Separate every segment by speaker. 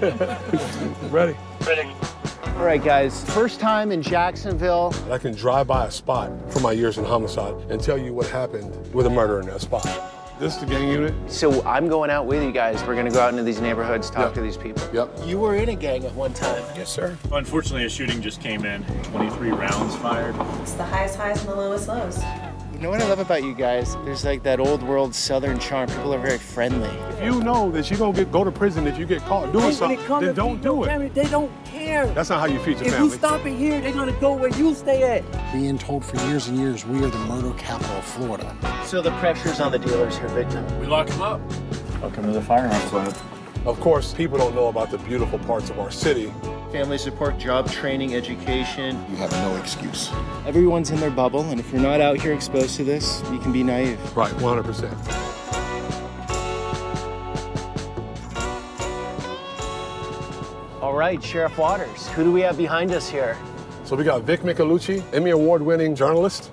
Speaker 1: Ready?
Speaker 2: All right, guys, first time in Jacksonville.
Speaker 1: I can drive by a spot from my years in homicide and tell you what happened with a murder in that spot. This is the gang unit.
Speaker 2: So I'm going out with you guys. We're gonna go out into these neighborhoods, talk to these people.
Speaker 1: Yep.
Speaker 2: You were in a gang at one time.
Speaker 1: Yes, sir.
Speaker 3: Unfortunately, a shooting just came in. 23 rounds fired.
Speaker 4: It's the highest highs and the lowest lows.
Speaker 2: You know what I love about you guys? There's like that old world Southern charm. People are very friendly.
Speaker 1: If you know that you're gonna go to prison if you get caught doing something, then don't do it.
Speaker 5: Family, they don't care.
Speaker 1: That's not how you feed your
Speaker 5: If
Speaker 1: family.
Speaker 5: you stop it here, they're gonna go where you stay at.
Speaker 6: Being told for years and years we are the murder capital of Florida.
Speaker 2: So the pressure's on the dealers here big time.
Speaker 3: We lock them up. Welcome to the Firearms Club.
Speaker 1: Of course, people don't know about the beautiful parts of our city.
Speaker 2: Family support, job training, education.
Speaker 6: You have no excuse.
Speaker 2: Everyone's in their bubble, and if you're not out here exposed to this, you can be naive.
Speaker 1: Right, 100%.
Speaker 2: All right, Sheriff Waters, who do we have behind us here?
Speaker 1: So we got Vic Michelucci, Emmy Award-winning journalist,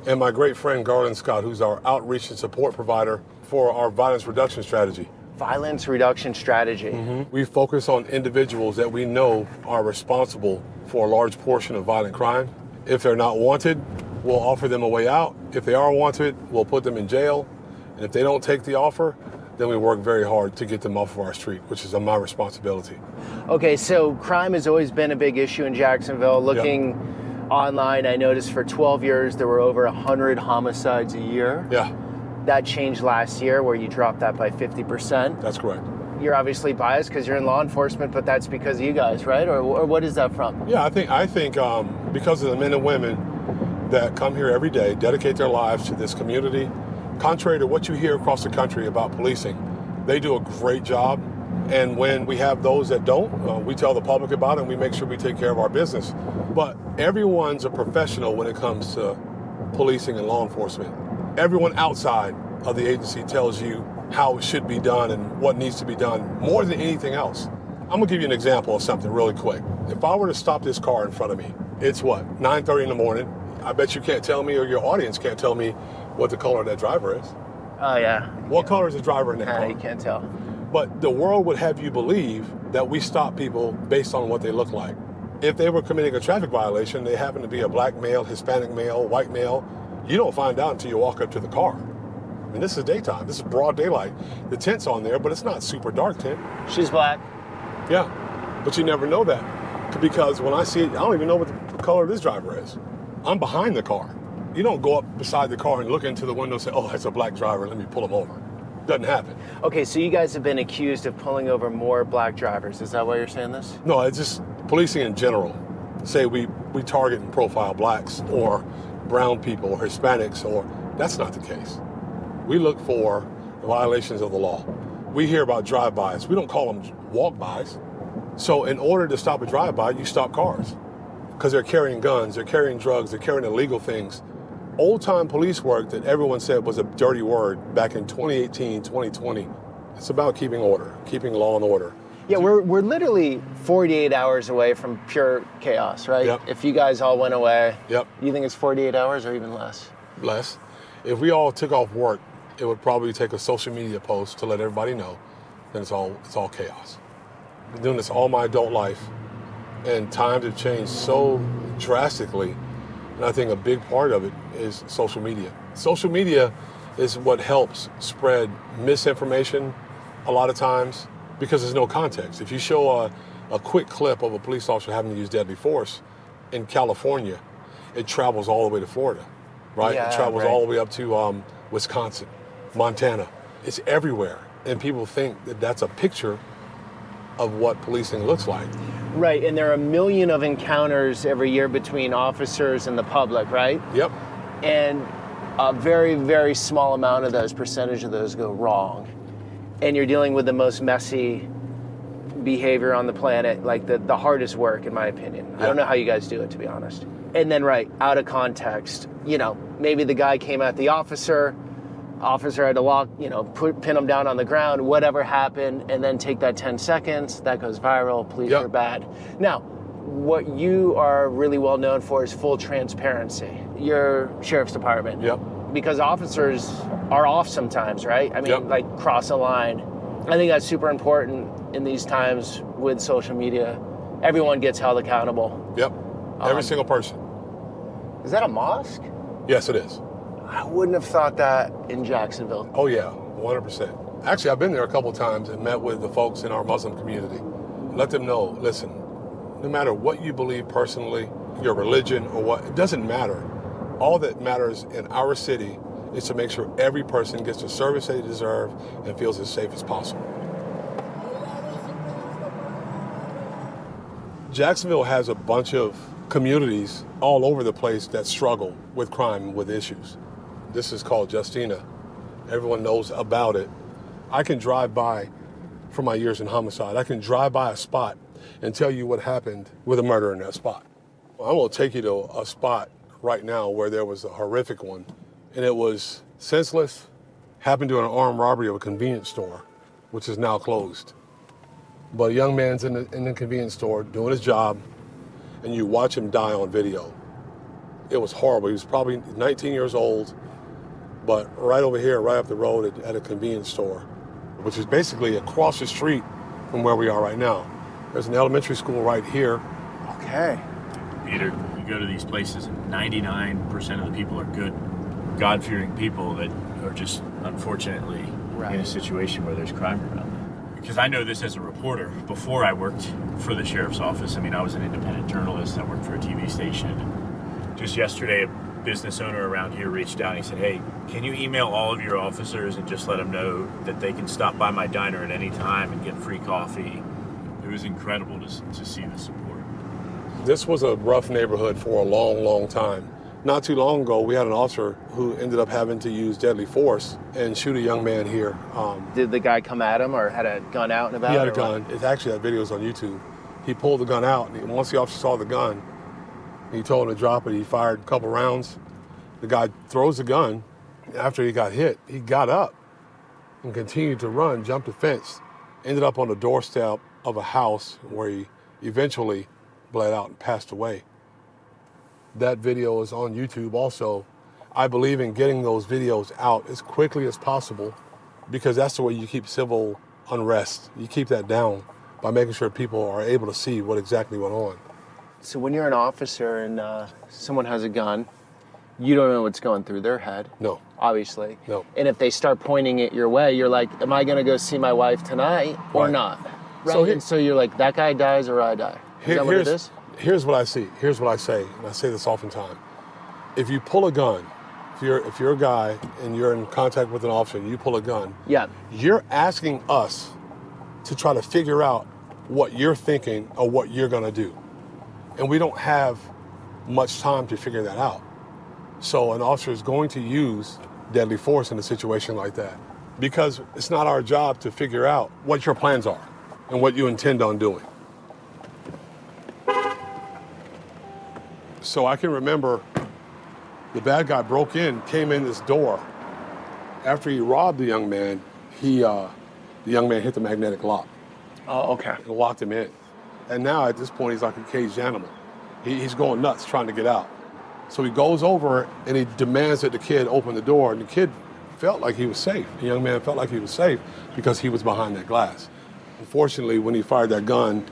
Speaker 1: and my great friend Garland Scott, who's our outreach and support provider for our violence reduction strategy.
Speaker 2: Violence reduction strategy.
Speaker 1: We focus on individuals that we know are responsible for a large portion of violent crime. If they're not wanted, we'll offer them a way out. If they are wanted, we'll put them in jail. And if they don't take the offer, then we work very hard to get them off of our street, which is my responsibility.
Speaker 2: Okay, so crime has always been a big issue in Jacksonville. Looking online, I noticed for 12 years there were over 100 homicides a year.
Speaker 1: Yeah,
Speaker 2: That changed last year where you dropped that by 50%.
Speaker 1: that's correct.
Speaker 2: You're obviously biased because you're in law enforcement, but that's because of you guys, right? Or what is that from?
Speaker 1: Yeah, I think because of the men and women that come here every day, dedicate their lives to this community, contrary to what you hear across the country about policing, they do a great job. And when we have those that don't, we tell the public about it and we make sure we take care of our business. But everyone's a professional when it comes to policing and law enforcement. Everyone outside of the agency tells you how it should be done and what needs to be done more than anything else. I'm gonna give you an example of something really quick. If I were to stop this car in front of me, it's what, 9:30 in the morning. I bet you can't tell me, or your audience can't tell me what the color of that driver is.
Speaker 2: Oh, yeah.
Speaker 1: What color is the driver in that car?
Speaker 2: You can't tell.
Speaker 1: But the world would have you believe that we stop people based on what they look like. If they were committing a traffic violation, they happen to be a black male, Hispanic male, white male, you don't find out until you walk up to the car. I mean, this is daytime. This is broad daylight. The tint's on there, but it's not super dark tint.
Speaker 2: She's black.
Speaker 1: Yeah, but you never know that. Because when I see it, I don't even know what the color of this driver is. I'm behind the car. You don't go up beside the car and look into the window and say, oh, that's a black driver, let me pull him over. Doesn't happen.
Speaker 2: Okay, so you guys have been accused of pulling over more black drivers. Is that why you're saying this?
Speaker 1: No, it's just policing in general. Say we target and profile blacks or brown people or Hispanics, or that's not the case. We look for violations of the law. We hear about drive-bys. We don't call them walk-bys. So in order to stop a drive-by, you stop cars because they're carrying guns, they're carrying drugs, they're carrying illegal things. Old-time police work that everyone said was a dirty word back in 2018, 2020. It's about keeping order, keeping law and order.
Speaker 2: Yeah, we're literally 48 hours away from pure chaos, right?
Speaker 1: Yep.
Speaker 2: If you guys all went away,
Speaker 1: Yep.
Speaker 2: you think it's 48 hours or even less?
Speaker 1: Less. If we all took off work, it would probably take a social media post to let everybody know that it's all chaos. I've been doing this all my adult life, and times have changed so drastically, and I think a big part of it is social media. Social media is what helps spread misinformation a lot of times because there's no context. If you show a quick clip of a police officer having to use deadly force in California, it travels all the way to Florida, right?
Speaker 2: Yeah,
Speaker 1: it travels
Speaker 2: right.
Speaker 1: all the way up to Wisconsin, Montana. It's everywhere, and people think that that's a picture of what policing looks like.
Speaker 2: Right, and there are a million of encounters every year between officers and the public, right?
Speaker 1: Yep.
Speaker 2: And a very, very small amount of those, percentage of those go wrong. And you're dealing with the most messy behavior on the planet, like the hardest work, in my opinion. I don't know how you guys do it, to be honest. And then, right, out of context, maybe the guy came at the officer had to lock, pin him down on the ground, whatever happened, and then take that 10 seconds, that goes viral, police are bad. Now, what you are really well known for is full transparency. Your sheriff's department.
Speaker 1: Yep.
Speaker 2: Because officers are off sometimes, right? I mean, like cross a line. I think that's super important in these times with social media. Everyone gets held accountable.
Speaker 1: Yep. Every single person.
Speaker 2: Is that a mosque?
Speaker 1: Yes, it is.
Speaker 2: I wouldn't have thought that in Jacksonville.
Speaker 1: Oh yeah, 100%. Actually, I've been there a couple times and met with the folks in our Muslim community. Let them know, listen, no matter what you believe personally, your religion or what, it doesn't matter. All that matters in our city is to make sure every person gets the service they deserve and feels as safe as possible. Jacksonville has a bunch of communities all over the place that struggle with crime and with issues. This is called Justina. Everyone knows about it. I can drive by, from my years in homicide, I can drive by a spot and tell you what happened with a murder in that spot. I'm gonna take you to a spot right now where there was a horrific one, and it was senseless, happened during an armed robbery of a convenience store, which is now closed. But a young man's in the convenience store doing his job, and you watch him die on video. It was horrible. He was probably 19 years old, but right over here, right up the road at a convenience store, which is basically across the street from where we are right now. There's an elementary school right here.
Speaker 2: Okay.
Speaker 3: Peter, you go to these places and 99% of the people are good, God-fearing people that are just unfortunately in a situation where there's crime around them. Because I know this as a reporter. Before I worked for the sheriff's office, I mean, I was an independent journalist. I worked for a TV station. Just yesterday, a business owner around here reached out and he said, hey, can you email all of your officers and just let them know that they can stop by my diner at any time and get free coffee? It was incredible to see the support.
Speaker 1: This was a rough neighborhood for a long, long time. Not too long ago, we had an officer who ended up having to use deadly force and shoot a young man here.
Speaker 2: Did the guy come at him or had a gun out and about?
Speaker 1: He had a gun. It's actually, that video's on YouTube. He pulled the gun out, and once the officer saw the gun, he told him to drop it. He fired a couple rounds. The guy throws the gun. After he got hit, he got up and continued to run, jumped the fence, ended up on the doorstep of a house where he eventually bled out and passed away. That video is on YouTube also. I believe in getting those videos out as quickly as possible because that's the way you keep civil unrest. You keep that down by making sure people are able to see what exactly went on.
Speaker 2: So when you're an officer and someone has a gun, you don't know what's going through their head.
Speaker 1: No.
Speaker 2: Obviously.
Speaker 1: No.
Speaker 2: And if they start pointing it your way, you're like, am I going to go see my wife tonight or
Speaker 1: Right.
Speaker 2: not? Right. And so you're like, that guy dies or I die. Is that what it is?
Speaker 1: Here's what I see. Here's what I say, and I say this oftentimes. If you pull a gun, if you're a guy and you're in contact with an officer and you pull a gun,
Speaker 2: yeah,
Speaker 1: you're asking us to try to figure out what you're thinking or what you're gonna do. And we don't have much time to figure that out. So an officer is going to use deadly force in a situation like that because it's not our job to figure out what your plans are and what you intend on doing. So I can remember the bad guy broke in, came in this door. After he robbed the young man, the young man hit the magnetic lock.
Speaker 2: Oh, okay.
Speaker 1: And locked him in. And now at this point, he's like a caged animal. He's going nuts trying to get out. So he goes over and he demands that the kid open the door, and the kid felt like he was safe. The young man felt like he was safe because he was behind that glass. Unfortunately, when he fired that gun,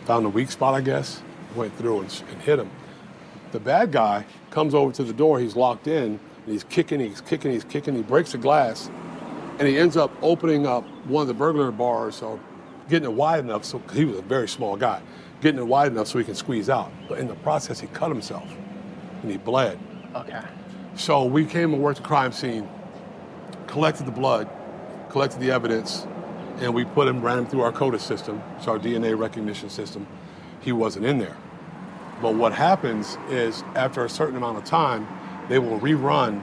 Speaker 1: found a weak spot, I guess, went through and hit him. The bad guy comes over to the door, he's locked in, and he's kicking, he breaks the glass, and he ends up opening up one of the burglar bars or getting it wide enough, so he was a very small guy, getting it wide enough so he can squeeze out. But in the process, he cut himself, and he bled.
Speaker 2: Okay.
Speaker 1: So we came and worked the crime scene, collected the blood, collected the evidence, and we ran him through our CODA system, it's our DNA recognition system. He wasn't in there. But what happens is after a certain amount of time, they will rerun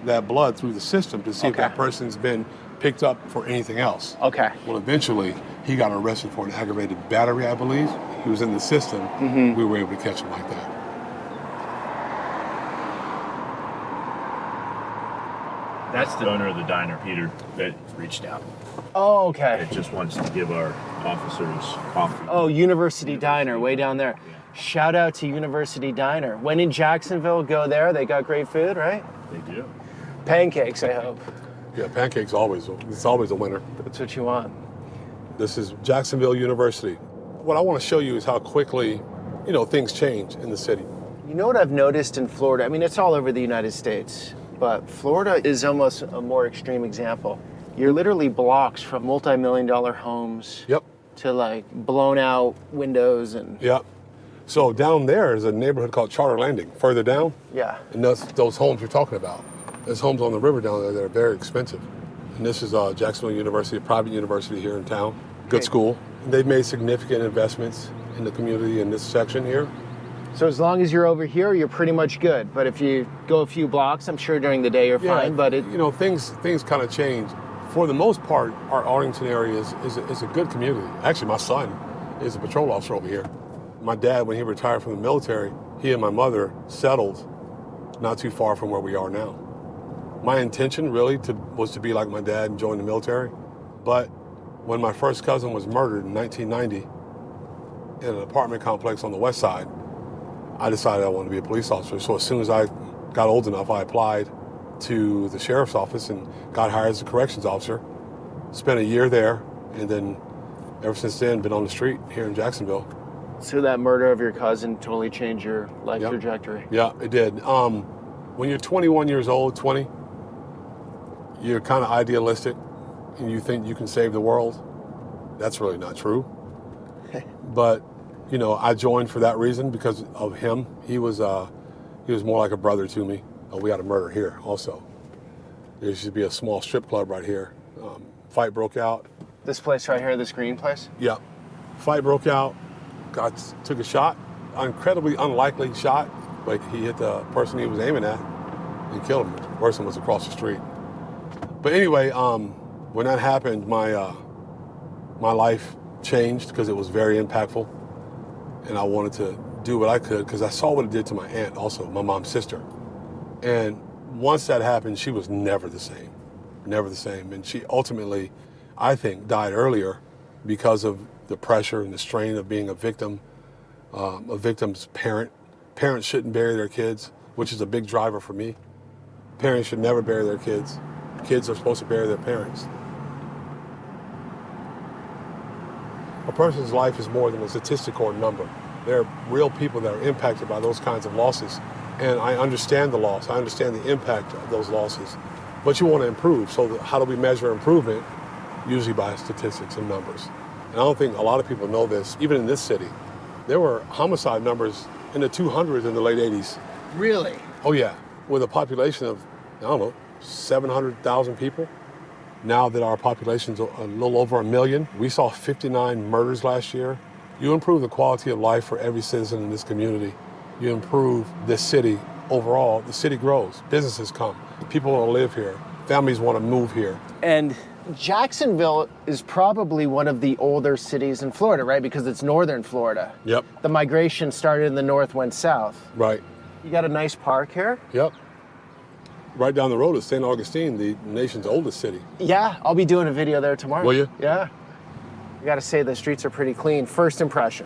Speaker 1: that blood through the system to see if that person's been picked up for anything else.
Speaker 2: Okay.
Speaker 1: Well, eventually, he got arrested for an aggravated battery, I believe. He was in the system. Mm-hmm. We were able to catch him like that.
Speaker 3: That's the owner of the diner, Peter, that reached out.
Speaker 2: Oh, okay.
Speaker 3: That just wants to give our officers coffee.
Speaker 2: Oh, University Diner, way down there.
Speaker 3: Yeah.
Speaker 2: Shout out to University Diner. When in Jacksonville, go there. They got great food, right?
Speaker 3: They do.
Speaker 2: Pancakes, I hope.
Speaker 1: Yeah, pancakes always. It's always a winner.
Speaker 2: That's what you want.
Speaker 1: This is Jacksonville University. What I want to show you is how quickly, things change in the city.
Speaker 2: You know what I've noticed in Florida? I mean, it's all over the United States, but Florida is almost a more extreme example. You're literally blocks from multi-million-dollar homes.
Speaker 1: Yep.
Speaker 2: To like blown out windows and.
Speaker 1: Yep. So down there is a neighborhood called Charter Landing. Further down.
Speaker 2: Yeah.
Speaker 1: And that's those homes you're talking about. There's homes on the river down there that are very expensive. And this is Jacksonville University, a private university here in town. Good school. And they've made significant investments in the community in this section here.
Speaker 2: So as long as you're over here, you're pretty much good. But if you go a few blocks, I'm sure during the day you're fine. But
Speaker 1: things kind of change. For the most part, our Arlington area is a good community. Actually, my son is a patrol officer over here. My dad, when he retired from the military, he and my mother settled not too far from where we are now. My intention really was to be like my dad and join the military. But when my first cousin was murdered in 1990 in an apartment complex on the west side, I decided I wanted to be a police officer. So as soon as I got old enough, I applied to the sheriff's office and got hired as a corrections officer. Spent a year there, and then ever since then, been on the street here in Jacksonville.
Speaker 2: So that murder of your cousin totally changed your life trajectory?
Speaker 1: Yeah, it did. When you're 21 years old, 20, you're kind of idealistic, and you think you can save the world. That's really not true. But, I joined for that reason because of him. He was more like a brother to me. We had a murder here also. There used to be a small strip club right here. Fight broke out.
Speaker 2: This place right here, this green place?
Speaker 1: Yeah. Fight broke out. Guy took a shot, incredibly unlikely shot, but he hit the person he was aiming at and killed him. The person was across the street. But anyway, when that happened, my life changed because it was very impactful, and I wanted to do what I could because I saw what it did to my aunt, also my mom's sister. And once that happened, she was never the same, and she ultimately, I think, died earlier because of the pressure and the strain of being a victim's parent. Parents shouldn't bury their kids, which is a big driver for me. Parents should never bury their kids. Kids are supposed to bury their parents. A person's life is more than a statistic or a number. There are real people that are impacted by those kinds of losses. And I understand the loss. I understand the impact of those losses. But you want to improve. So how do we measure improvement? Usually by statistics and numbers. And I don't think a lot of people know this. Even in this city, there were homicide numbers in the 200s in the late 80s.
Speaker 2: Really?
Speaker 1: Oh, yeah. With a population of, 700,000 people. Now that our population's a little over 1 million, we saw 59 murders last year. You improve the quality of life for every citizen in this community. You improve this city overall. The city grows. Businesses come. People want to live here. Families want to move here.
Speaker 2: And Jacksonville is probably one of the older cities in Florida, right? Because it's northern Florida.
Speaker 1: Yep.
Speaker 2: The migration started in the north, went south.
Speaker 1: Right.
Speaker 2: You got a nice park here?
Speaker 1: Yep. Right down the road is St. Augustine, the nation's oldest city.
Speaker 2: Yeah, I'll be doing a video there tomorrow.
Speaker 1: Will you?
Speaker 2: Yeah. I gotta say the streets are pretty clean. First impression.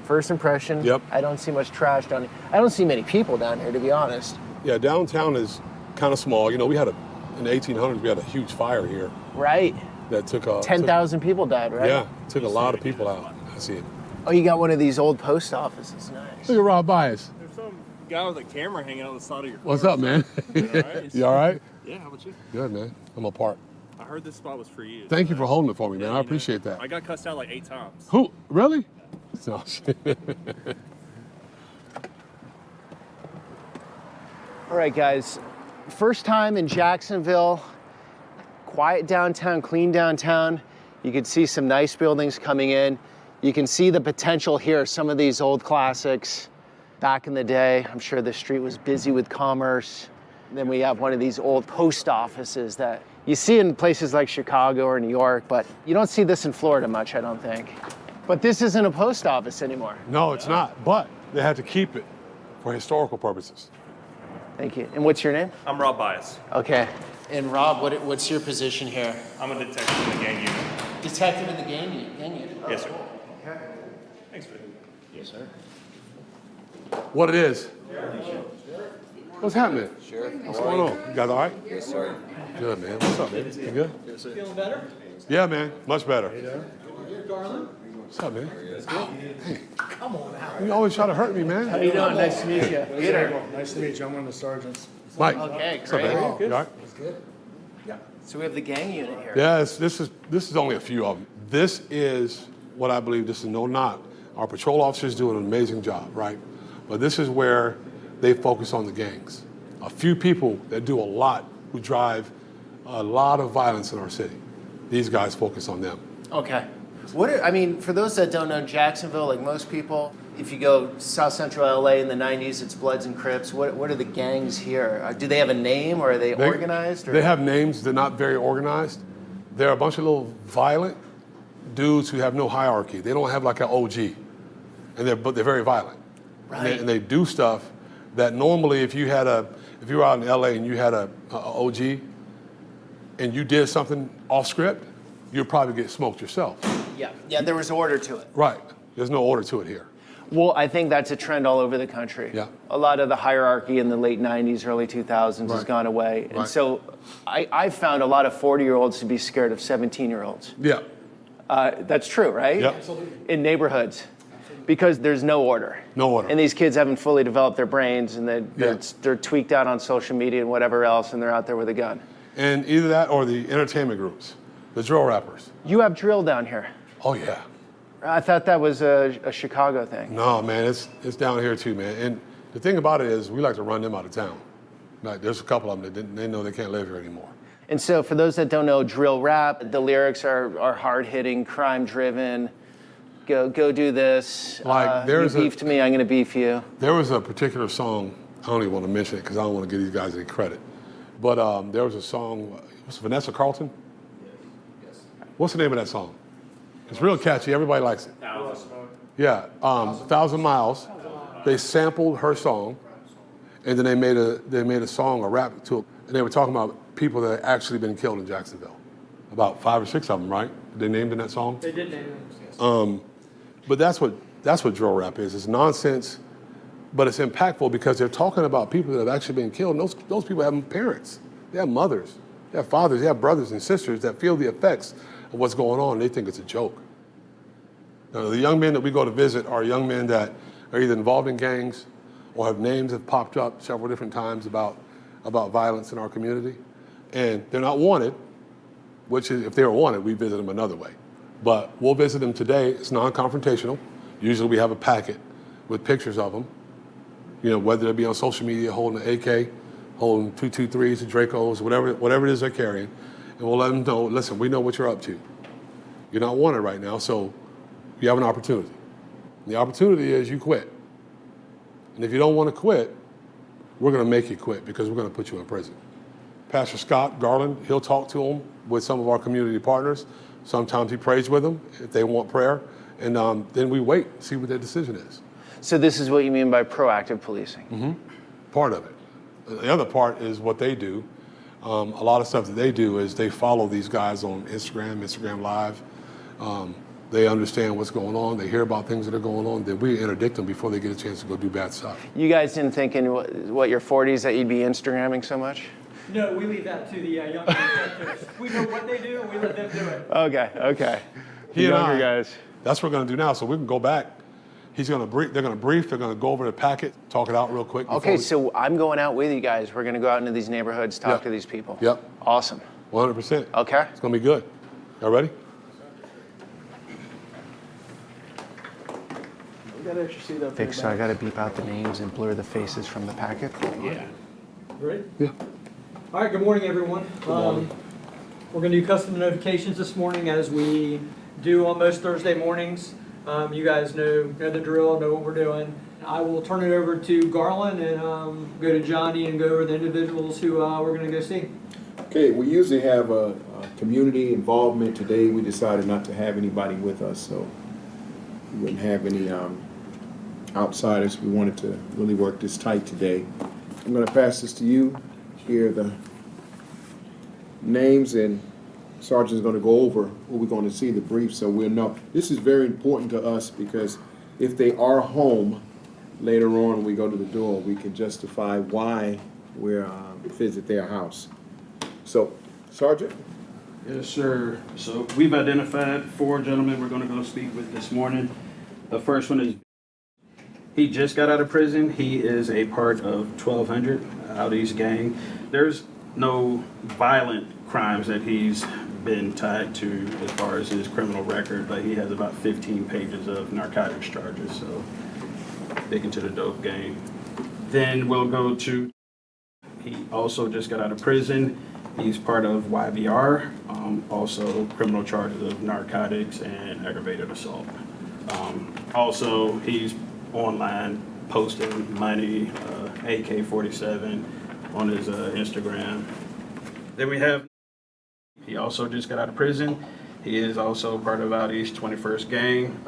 Speaker 1: Yep.
Speaker 2: I don't see much trash down here. I don't see many people down here, to be honest.
Speaker 1: Yeah, downtown is kind of small. We had in the 1800s, we had a huge fire here.
Speaker 2: Right.
Speaker 1: That took
Speaker 2: 10,000 people died, right?
Speaker 1: Yeah, took a lot of people out. I see it.
Speaker 2: Oh, you got one of these old post offices. Nice.
Speaker 1: Look at Rob Bias.
Speaker 7: There's some guy with a camera hanging out the side of your car.
Speaker 1: What's up, man?
Speaker 7: You all right?
Speaker 1: You all right?
Speaker 7: Yeah, how about you?
Speaker 1: Good, man. I'm a part.
Speaker 7: I heard this spot was for you.
Speaker 1: Thank you for holding it for me, man. I
Speaker 7: you
Speaker 1: appreciate that.
Speaker 7: I got cussed out like 8 times.
Speaker 1: Who? Really? No.
Speaker 2: All right, guys. First time in Jacksonville. Quiet downtown, clean downtown. You can see some nice buildings coming in. You can see the potential here, some of these old classics. Back in the day, I'm sure the street was busy with commerce. Then we have one of these old post offices that you see in places like Chicago or New York, but you don't see this in Florida much, I don't think. But this isn't a post office anymore.
Speaker 1: No, it's not. But they had to keep it for historical purposes.
Speaker 2: Thank you. And what's your name?
Speaker 7: I'm Rob Bias.
Speaker 2: Okay. And Rob, what's your position here?
Speaker 7: I'm a detective in the gang unit.
Speaker 2: Detective in the gang unit.
Speaker 7: Yes, sir.
Speaker 2: Okay.
Speaker 7: Thanks, man.
Speaker 2: Yes, sir.
Speaker 1: What it is. What's happening?
Speaker 8: Sure.
Speaker 1: What's going on? You guys all right?
Speaker 8: Yes, sir.
Speaker 1: Good, man. What's up, man? You good?
Speaker 8: Yes, sir.
Speaker 5: Feeling better?
Speaker 1: Yeah, man. Much better.
Speaker 5: Garland?
Speaker 1: What's up, man?
Speaker 5: Come on now.
Speaker 1: You always try to hurt me, man.
Speaker 2: How you doing? Nice to meet you. Peter.
Speaker 6: Nice to meet you. I'm one of the sergeants.
Speaker 1: Mike.
Speaker 2: Okay,
Speaker 1: What's up,
Speaker 2: great.
Speaker 1: man? You all right?
Speaker 2: So we have the gang unit here.
Speaker 1: Yes, this is only a few of them. This is what I believe. This is no knock. Our patrol officers do an amazing job, right? But this is where they focus on the gangs. A few people that do a lot, who drive a lot of violence in our city. These guys focus on them.
Speaker 2: Okay. For those that don't know Jacksonville, like most people, if you go South Central LA in the 90s, it's Bloods and Crips. What are the gangs here? Do they have a name, or are they organized? Or?
Speaker 1: They have names. They're not very organized. They're a bunch of little violent dudes who have no hierarchy. They don't have like an OG, but they're very violent.
Speaker 2: Right.
Speaker 1: And they do stuff that normally, if you were out in LA and you had a OG, and you did something off script, you'd probably get smoked yourself.
Speaker 2: Yeah, there was order to it.
Speaker 1: Right. There's no order to it here.
Speaker 2: Well, I think that's a trend all over the country.
Speaker 1: Yeah.
Speaker 2: A lot of the hierarchy in the late 90s, early 2000s has gone away. And
Speaker 1: Right.
Speaker 2: so I've found a lot of 40-year-olds to be scared of 17-year-olds.
Speaker 1: Yeah.
Speaker 2: That's true, right?
Speaker 1: Yep.
Speaker 2: In neighborhoods. Because there's no order.
Speaker 1: No order.
Speaker 2: And these kids haven't fully developed their brains, and they're tweaked out on social media and whatever else, and they're out there with a gun.
Speaker 1: And either that or the entertainment groups, the drill rappers.
Speaker 2: You have drill down here.
Speaker 1: Oh, yeah.
Speaker 2: I thought that was a Chicago thing.
Speaker 1: No, man, it's down here too, man. And the thing about it is we like to run them out of town. Like, there's a couple of them that they know they can't live here anymore.
Speaker 2: And so for those that don't know drill rap, the lyrics are hard-hitting, crime-driven. Go do this.
Speaker 1: Like,
Speaker 2: you beefed me, I'm going to beef you.
Speaker 1: There was a particular song, I don't even want to mention it because I don't want to give these guys any credit. But there was a song, was it Vanessa Carlton? Yes. What's the name of that song? It's real catchy, everybody likes it. Yeah, 1,000 Miles. They sampled her song, and then they made a song, a rap to it, and they were talking about people that had actually been killed in Jacksonville. About 5 or 6 of them, right? They named in that song?
Speaker 5: They did name them.
Speaker 1: But that's what drill rap is. It's nonsense, but it's impactful because they're talking about people that have actually been killed. And those people have parents, they have mothers, they have fathers, they have brothers and sisters that feel the effects of what's going on. And they think it's a joke. Now, the young men that we go to visit are young men that are either involved in gangs or have names that have popped up several different times about violence in our community. And they're not wanted, which is, if they were wanted, we visit them another way. But we'll visit them today. It's non-confrontational. Usually we have a packet with pictures of them, whether they be on social media holding an AK, holding 223s, Dracos, whatever it is they're carrying. And we'll let them know, listen, we know what you're up to. You're not wanted right now, so you have an opportunity. And the opportunity is you quit. And if you don't want to quit, we're going to make you quit because we're going to put you in prison. Pastor Scott Garland, he'll talk to them with some of our community partners. Sometimes he prays with them if they want prayer. And then we wait, see what their decision is.
Speaker 2: So this is what you mean by proactive policing?
Speaker 1: Mm-hmm. Part of it. The other part is what they do. A lot of stuff that they do is they follow these guys on Instagram Live. They understand what's going on. They hear about things that are going on. Then we interdict them before they get a chance to go do bad stuff.
Speaker 2: You guys didn't think in your 40s that you'd be Instagramming so much?
Speaker 5: No, we leave that to the younger detectives. We know what they do, and we let them do it.
Speaker 2: Okay. The
Speaker 1: He and
Speaker 2: younger
Speaker 1: I,
Speaker 2: guys.
Speaker 1: That's what we're going to do now. So we can go back. They're going to brief. They're going to go over the packet, talk it out real quick.
Speaker 2: Okay, so I'm going out with you guys. We're going to go out into these neighborhoods, talk to these people.
Speaker 1: Yep.
Speaker 2: Awesome.
Speaker 1: 100%.
Speaker 2: Okay.
Speaker 1: It's going to be good. Y'all ready?
Speaker 2: Vic, so I got to beep out the names and blur the faces from the packet?
Speaker 7: Yeah.
Speaker 5: Ready?
Speaker 1: Yeah.
Speaker 5: All right, good morning, everyone. We're going to do custom notifications this morning as we do on most Thursday mornings. You guys know the drill, know what we're doing. I will turn it over to Garland and go to Johnny and go over the individuals who we're going to go see.
Speaker 9: Okay, we usually have a community involvement. Today we decided not to have anybody with us, so we wouldn't have any outsiders. We wanted to really work this tight today. I'm going to pass this to you. Here are the names, and Sergeant's going to go over what we're going to see, the brief, so we'll know. This is very important to us because if they are home later on when we go to the door, we can justify why we're visit their house. So, Sergeant?
Speaker 8: Yes, sir. So we've identified 4 gentlemen we're going to go speak with this morning. The first one is, he just got out of prison. He is a part of 1200 Out East gang. There's no violent crimes that he's been tied to as far as his criminal record, but he has about 15 pages of narcotics charges, so big into the dope game. Then we'll go to, he also just got out of prison. He's part of YVR, also criminal charges of narcotics and aggravated assault. Also, he's online posting money, AK-47 on his Instagram. Then we have, he also just got out of prison. He is also part of Out East 21st gang,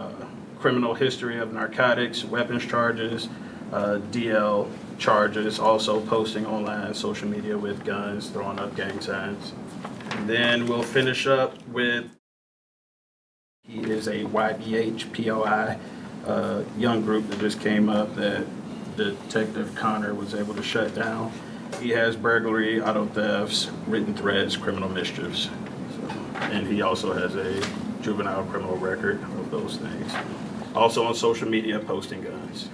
Speaker 8: criminal history of narcotics, weapons charges, DL charges, also posting online social media with guns, throwing up gang signs. And then we'll finish up with, he is a YBH POI young group that just came up that Detective Connor was able to shut down. He has burglary, auto thefts, written threats, criminal mischiefs. So, and he also has a juvenile criminal record of those things. Also on social media, posting guns.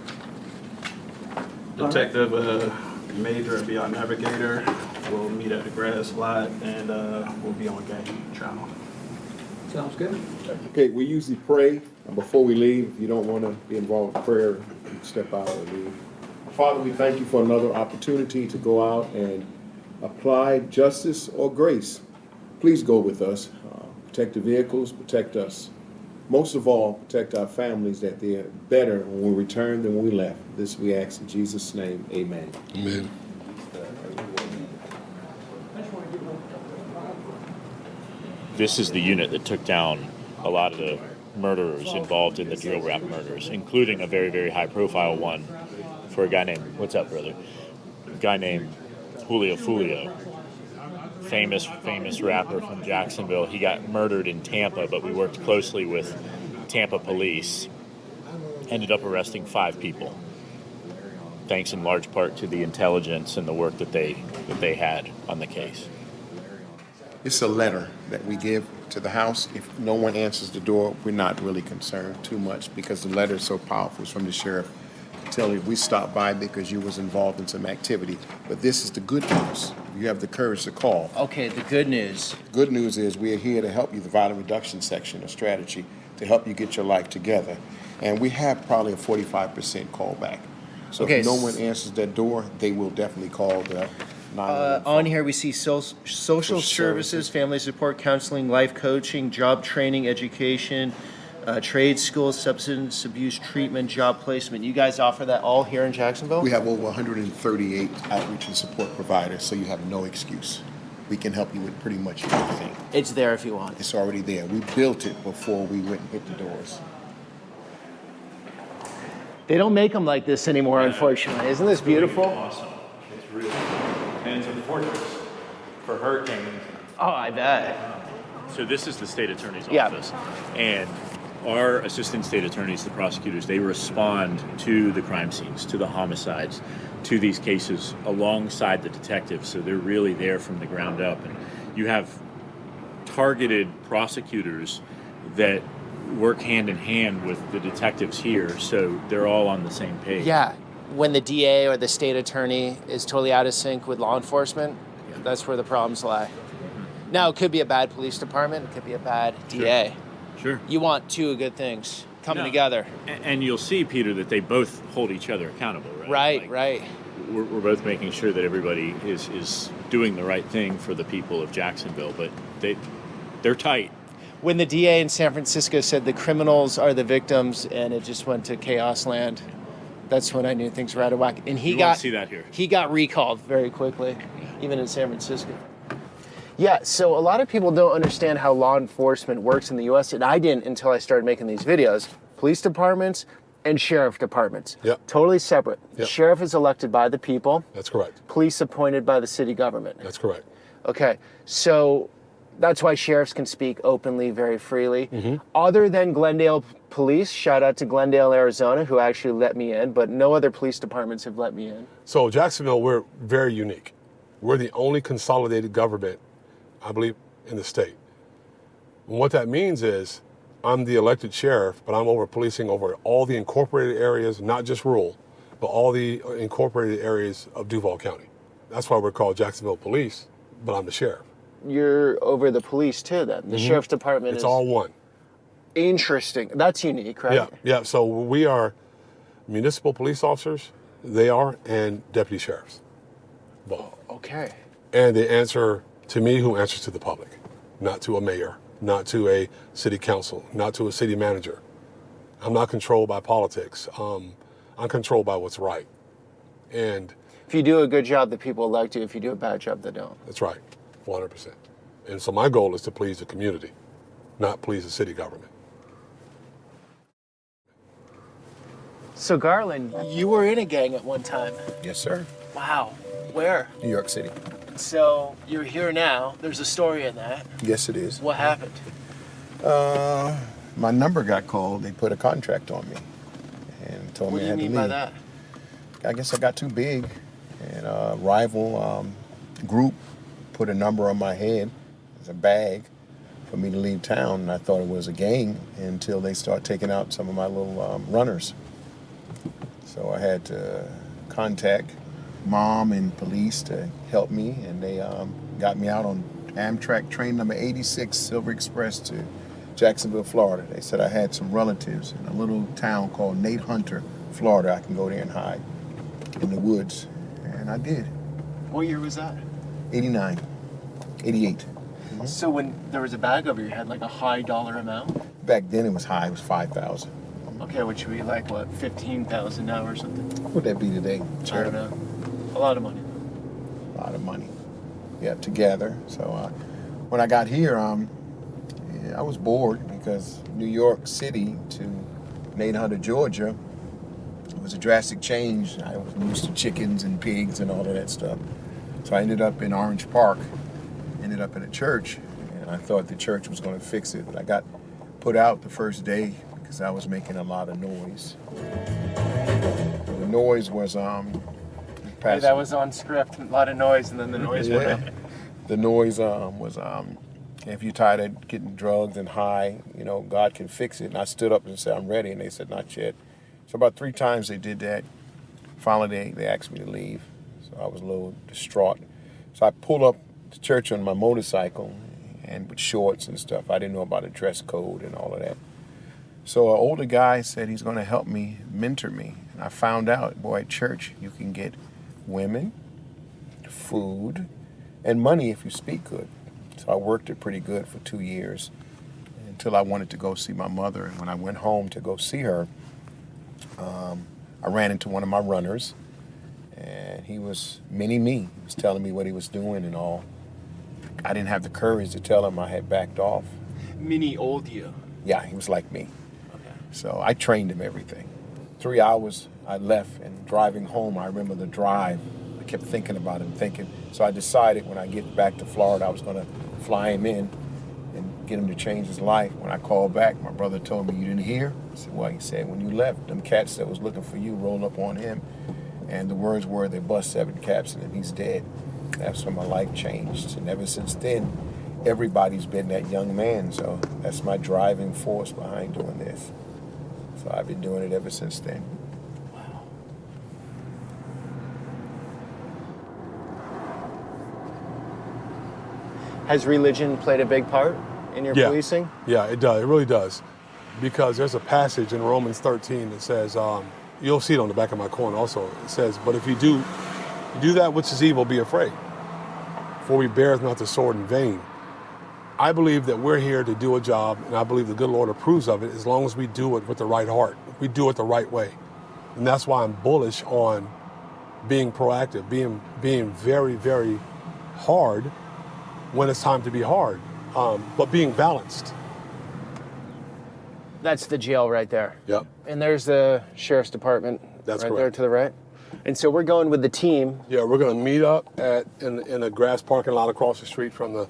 Speaker 8: Detective Major will be our navigator. We'll meet at the grass lot and we'll be on gang channel.
Speaker 5: Sounds good.
Speaker 9: Okay, we usually pray before we leave. If you don't want to be involved in prayer, you can step out and leave. Father, we thank you for another opportunity to go out and apply justice or grace. Please go with us. Protect the vehicles, protect us. Most of all, protect our families, that they're better when we return than when we left. This we ask in Jesus' name, amen.
Speaker 1: Amen.
Speaker 3: This is the unit that took down a lot of the murderers involved in the drill rap murders, including a very, very high-profile one for a guy named, what's up, brother? A guy named Julio Fulio. Famous rapper from Jacksonville. He got murdered in Tampa, but we worked closely with Tampa police. Ended up arresting 5 people. Thanks in large part to the intelligence and the work that they had on the case.
Speaker 9: It's a letter that we give to the house. If no one answers the door, we're not really concerned too much because the letter is so powerful. It's from the sheriff. Tell you we stopped by because you was involved in some activity. But this is the good news. You have the courage to call.
Speaker 2: Okay, the good news.
Speaker 9: Good news is we are here to help you, the violent reduction section of strategy, to help you get your life together. And we have probably a 45% callback. So
Speaker 2: Okay,
Speaker 9: if no one answers that door, they will definitely call the 911.
Speaker 2: On here we see social services, family support, counseling, life coaching, job training, education, trade schools, substance abuse treatment, job placement. You guys offer that all here in Jacksonville?
Speaker 9: We have over 138 outreach and support providers, so you have no excuse. We can help you with pretty much anything.
Speaker 2: It's there if you want.
Speaker 9: It's already there. We built it before we went and hit the doors.
Speaker 2: They don't make them like this anymore, unfortunately. Isn't this beautiful?
Speaker 3: Awesome. It's really and it's a fortress for hurricanes.
Speaker 2: Oh, I bet.
Speaker 3: So this is the state attorney's
Speaker 2: Yeah.
Speaker 3: office, and our assistant state attorneys, the prosecutors, they respond to the crime scenes, to the homicides, to these cases alongside the detectives. So they're really there from the ground up, and you have targeted prosecutors that work hand in hand with the detectives here, so they're all on the same page.
Speaker 2: Yeah. When the DA or the state attorney is totally out of sync with law enforcement, that's where the problems lie. Now, it could be a bad police department, it could be a bad DA.
Speaker 3: Sure.
Speaker 2: You want two good things coming together.
Speaker 3: And you'll see, Peter, that they both hold each other accountable, right?
Speaker 2: Right.
Speaker 3: We're both making sure that everybody is doing the right thing for the people of Jacksonville, but they're tight.
Speaker 2: When the DA in San Francisco said the criminals are the victims and it just went to chaos land, that's when I knew things were out of whack. And
Speaker 3: You won't see that here.
Speaker 2: He got recalled very quickly, even in San Francisco. Yeah, so a lot of people don't understand how law enforcement works in the U.S., and I didn't until I started making these videos. Police departments and sheriff departments.
Speaker 1: Yep.
Speaker 2: Totally separate.
Speaker 1: Yep.
Speaker 2: Sheriff is elected by the people.
Speaker 1: That's correct.
Speaker 2: Police appointed by the city government.
Speaker 1: That's correct.
Speaker 2: Okay, so that's why sheriffs can speak openly, very freely.
Speaker 1: Mm-hmm.
Speaker 2: Other than Glendale Police, shout out to Glendale, Arizona, who actually let me in, but no other police departments have let me in.
Speaker 1: So Jacksonville, we're very unique. We're the only consolidated government, I believe, in the state. And what that means is I'm the elected sheriff, but I'm over policing over all the incorporated areas, not just rural, but all the incorporated areas of Duval County. That's why we're called Jacksonville Police, but I'm the sheriff.
Speaker 2: You're over the police too, then. The sheriff's department
Speaker 1: It's
Speaker 2: is
Speaker 1: all one.
Speaker 2: interesting. That's unique, right?
Speaker 1: Yeah. So we are municipal police officers, they are, and deputy sheriffs. Both.
Speaker 2: Okay.
Speaker 1: And they answer to me, who answers to the public, not to a mayor, not to a city council, not to a city manager. I'm not controlled by politics. I'm controlled by what's right. And
Speaker 2: If you do a good job, the people elect you. If you do a bad job, they don't.
Speaker 1: that's right, 100%. And so my goal is to please the community, not please the city government.
Speaker 2: So Garland, you were in a gang at one time.
Speaker 9: Yes, sir.
Speaker 2: Wow. Where?
Speaker 9: New York City.
Speaker 2: So you're here now. There's a story in that.
Speaker 9: Yes, it is.
Speaker 2: What happened?
Speaker 9: My number got called. They put a contract on me and told
Speaker 2: What
Speaker 9: me
Speaker 2: do
Speaker 9: I
Speaker 2: you
Speaker 9: had to
Speaker 2: mean by
Speaker 9: leave.
Speaker 2: that?
Speaker 9: I guess I got too big, and a rival group put a number on my head as a bag for me to leave town, and I thought it was a gang until they start taking out some of my little runners. So I had to contact mom and police to help me, and they got me out on Amtrak train number 86 Silver Express to Jacksonville, Florida. They said I had some relatives in a little town called Nate Hunter, Florida. I can go there and hide in the woods, and I did.
Speaker 2: What year was that?
Speaker 9: 89, 88.
Speaker 2: So when there was a bag over your head, like a high dollar amount?
Speaker 9: Back then it was high, it was 5,000.
Speaker 2: Okay, which would be like, what, 15,000 now or something?
Speaker 9: What would that be today?
Speaker 2: I don't know. A lot of money.
Speaker 9: A lot of money. Yeah, together. So when I got here, I was bored because New York City to Nate Hunter, Georgia, it was a drastic change. I was used to chickens and pigs and all of that stuff. So I ended up in Orange Park, ended up in a church, and I thought the church was going to fix it. But I got put out the first day because I was making a lot of noise. The noise was
Speaker 2: Hey, that was on script. A lot of noise, and then the noise went up.
Speaker 9: The noise was if you're tired of getting drugs and high, you know, God can fix it. And I stood up and said, I'm ready. And they said, not yet. So about 3 times they did that. Finally, they asked me to leave. So I was a little distraught. So I pulled up to church on my motorcycle and with shorts and stuff. I didn't know about a dress code and all of that. So an older guy said he's going to help me, mentor me. And I found out, boy, at church, you can get women, food, and money if you speak good. So I worked it pretty good for 2 years until I wanted to go see my mother. And when I went home to go see her, I ran into one of my runners, and he was mini-me. He was telling me what he was doing and all. I didn't have the courage to tell him I had backed off.
Speaker 2: Mini old you.
Speaker 9: Yeah, he was like me.
Speaker 2: Okay.
Speaker 9: So I trained him everything. 3 hours I left, and driving home, I remember the drive. I kept thinking about him, So I decided when I get back to Florida, I was going to fly him in and get him to change his life. When I called back, my brother told me, you didn't hear? I said, well, he said, when you left, them cats that was looking for you rolled up on him. And the words were, they bust 7 caps in him, he's dead. That's when my life changed. And ever since then, everybody's been that young man. So that's my driving force behind doing this. So I've been doing it ever since then.
Speaker 2: Wow. Has religion played a big part in your policing?
Speaker 1: Yeah, it does. It really does. Because there's a passage in Romans 13 that says, you'll see it on the back of my coin also. It says, but if you do that which is evil, be afraid. For we beareth not the sword in vain. I believe that we're here to do a job, and I believe the good Lord approves of it as long as we do it with the right heart. We do it the right way. And that's why I'm bullish on being proactive, being very, very hard when it's time to be hard, but being balanced.
Speaker 2: That's the jail right there.
Speaker 1: Yep.
Speaker 2: And there's the sheriff's department.
Speaker 1: That's
Speaker 2: right
Speaker 1: correct.
Speaker 2: there to the right. And so we're going with the team.
Speaker 1: Yeah, we're going to meet up in a grass parking lot across the street from the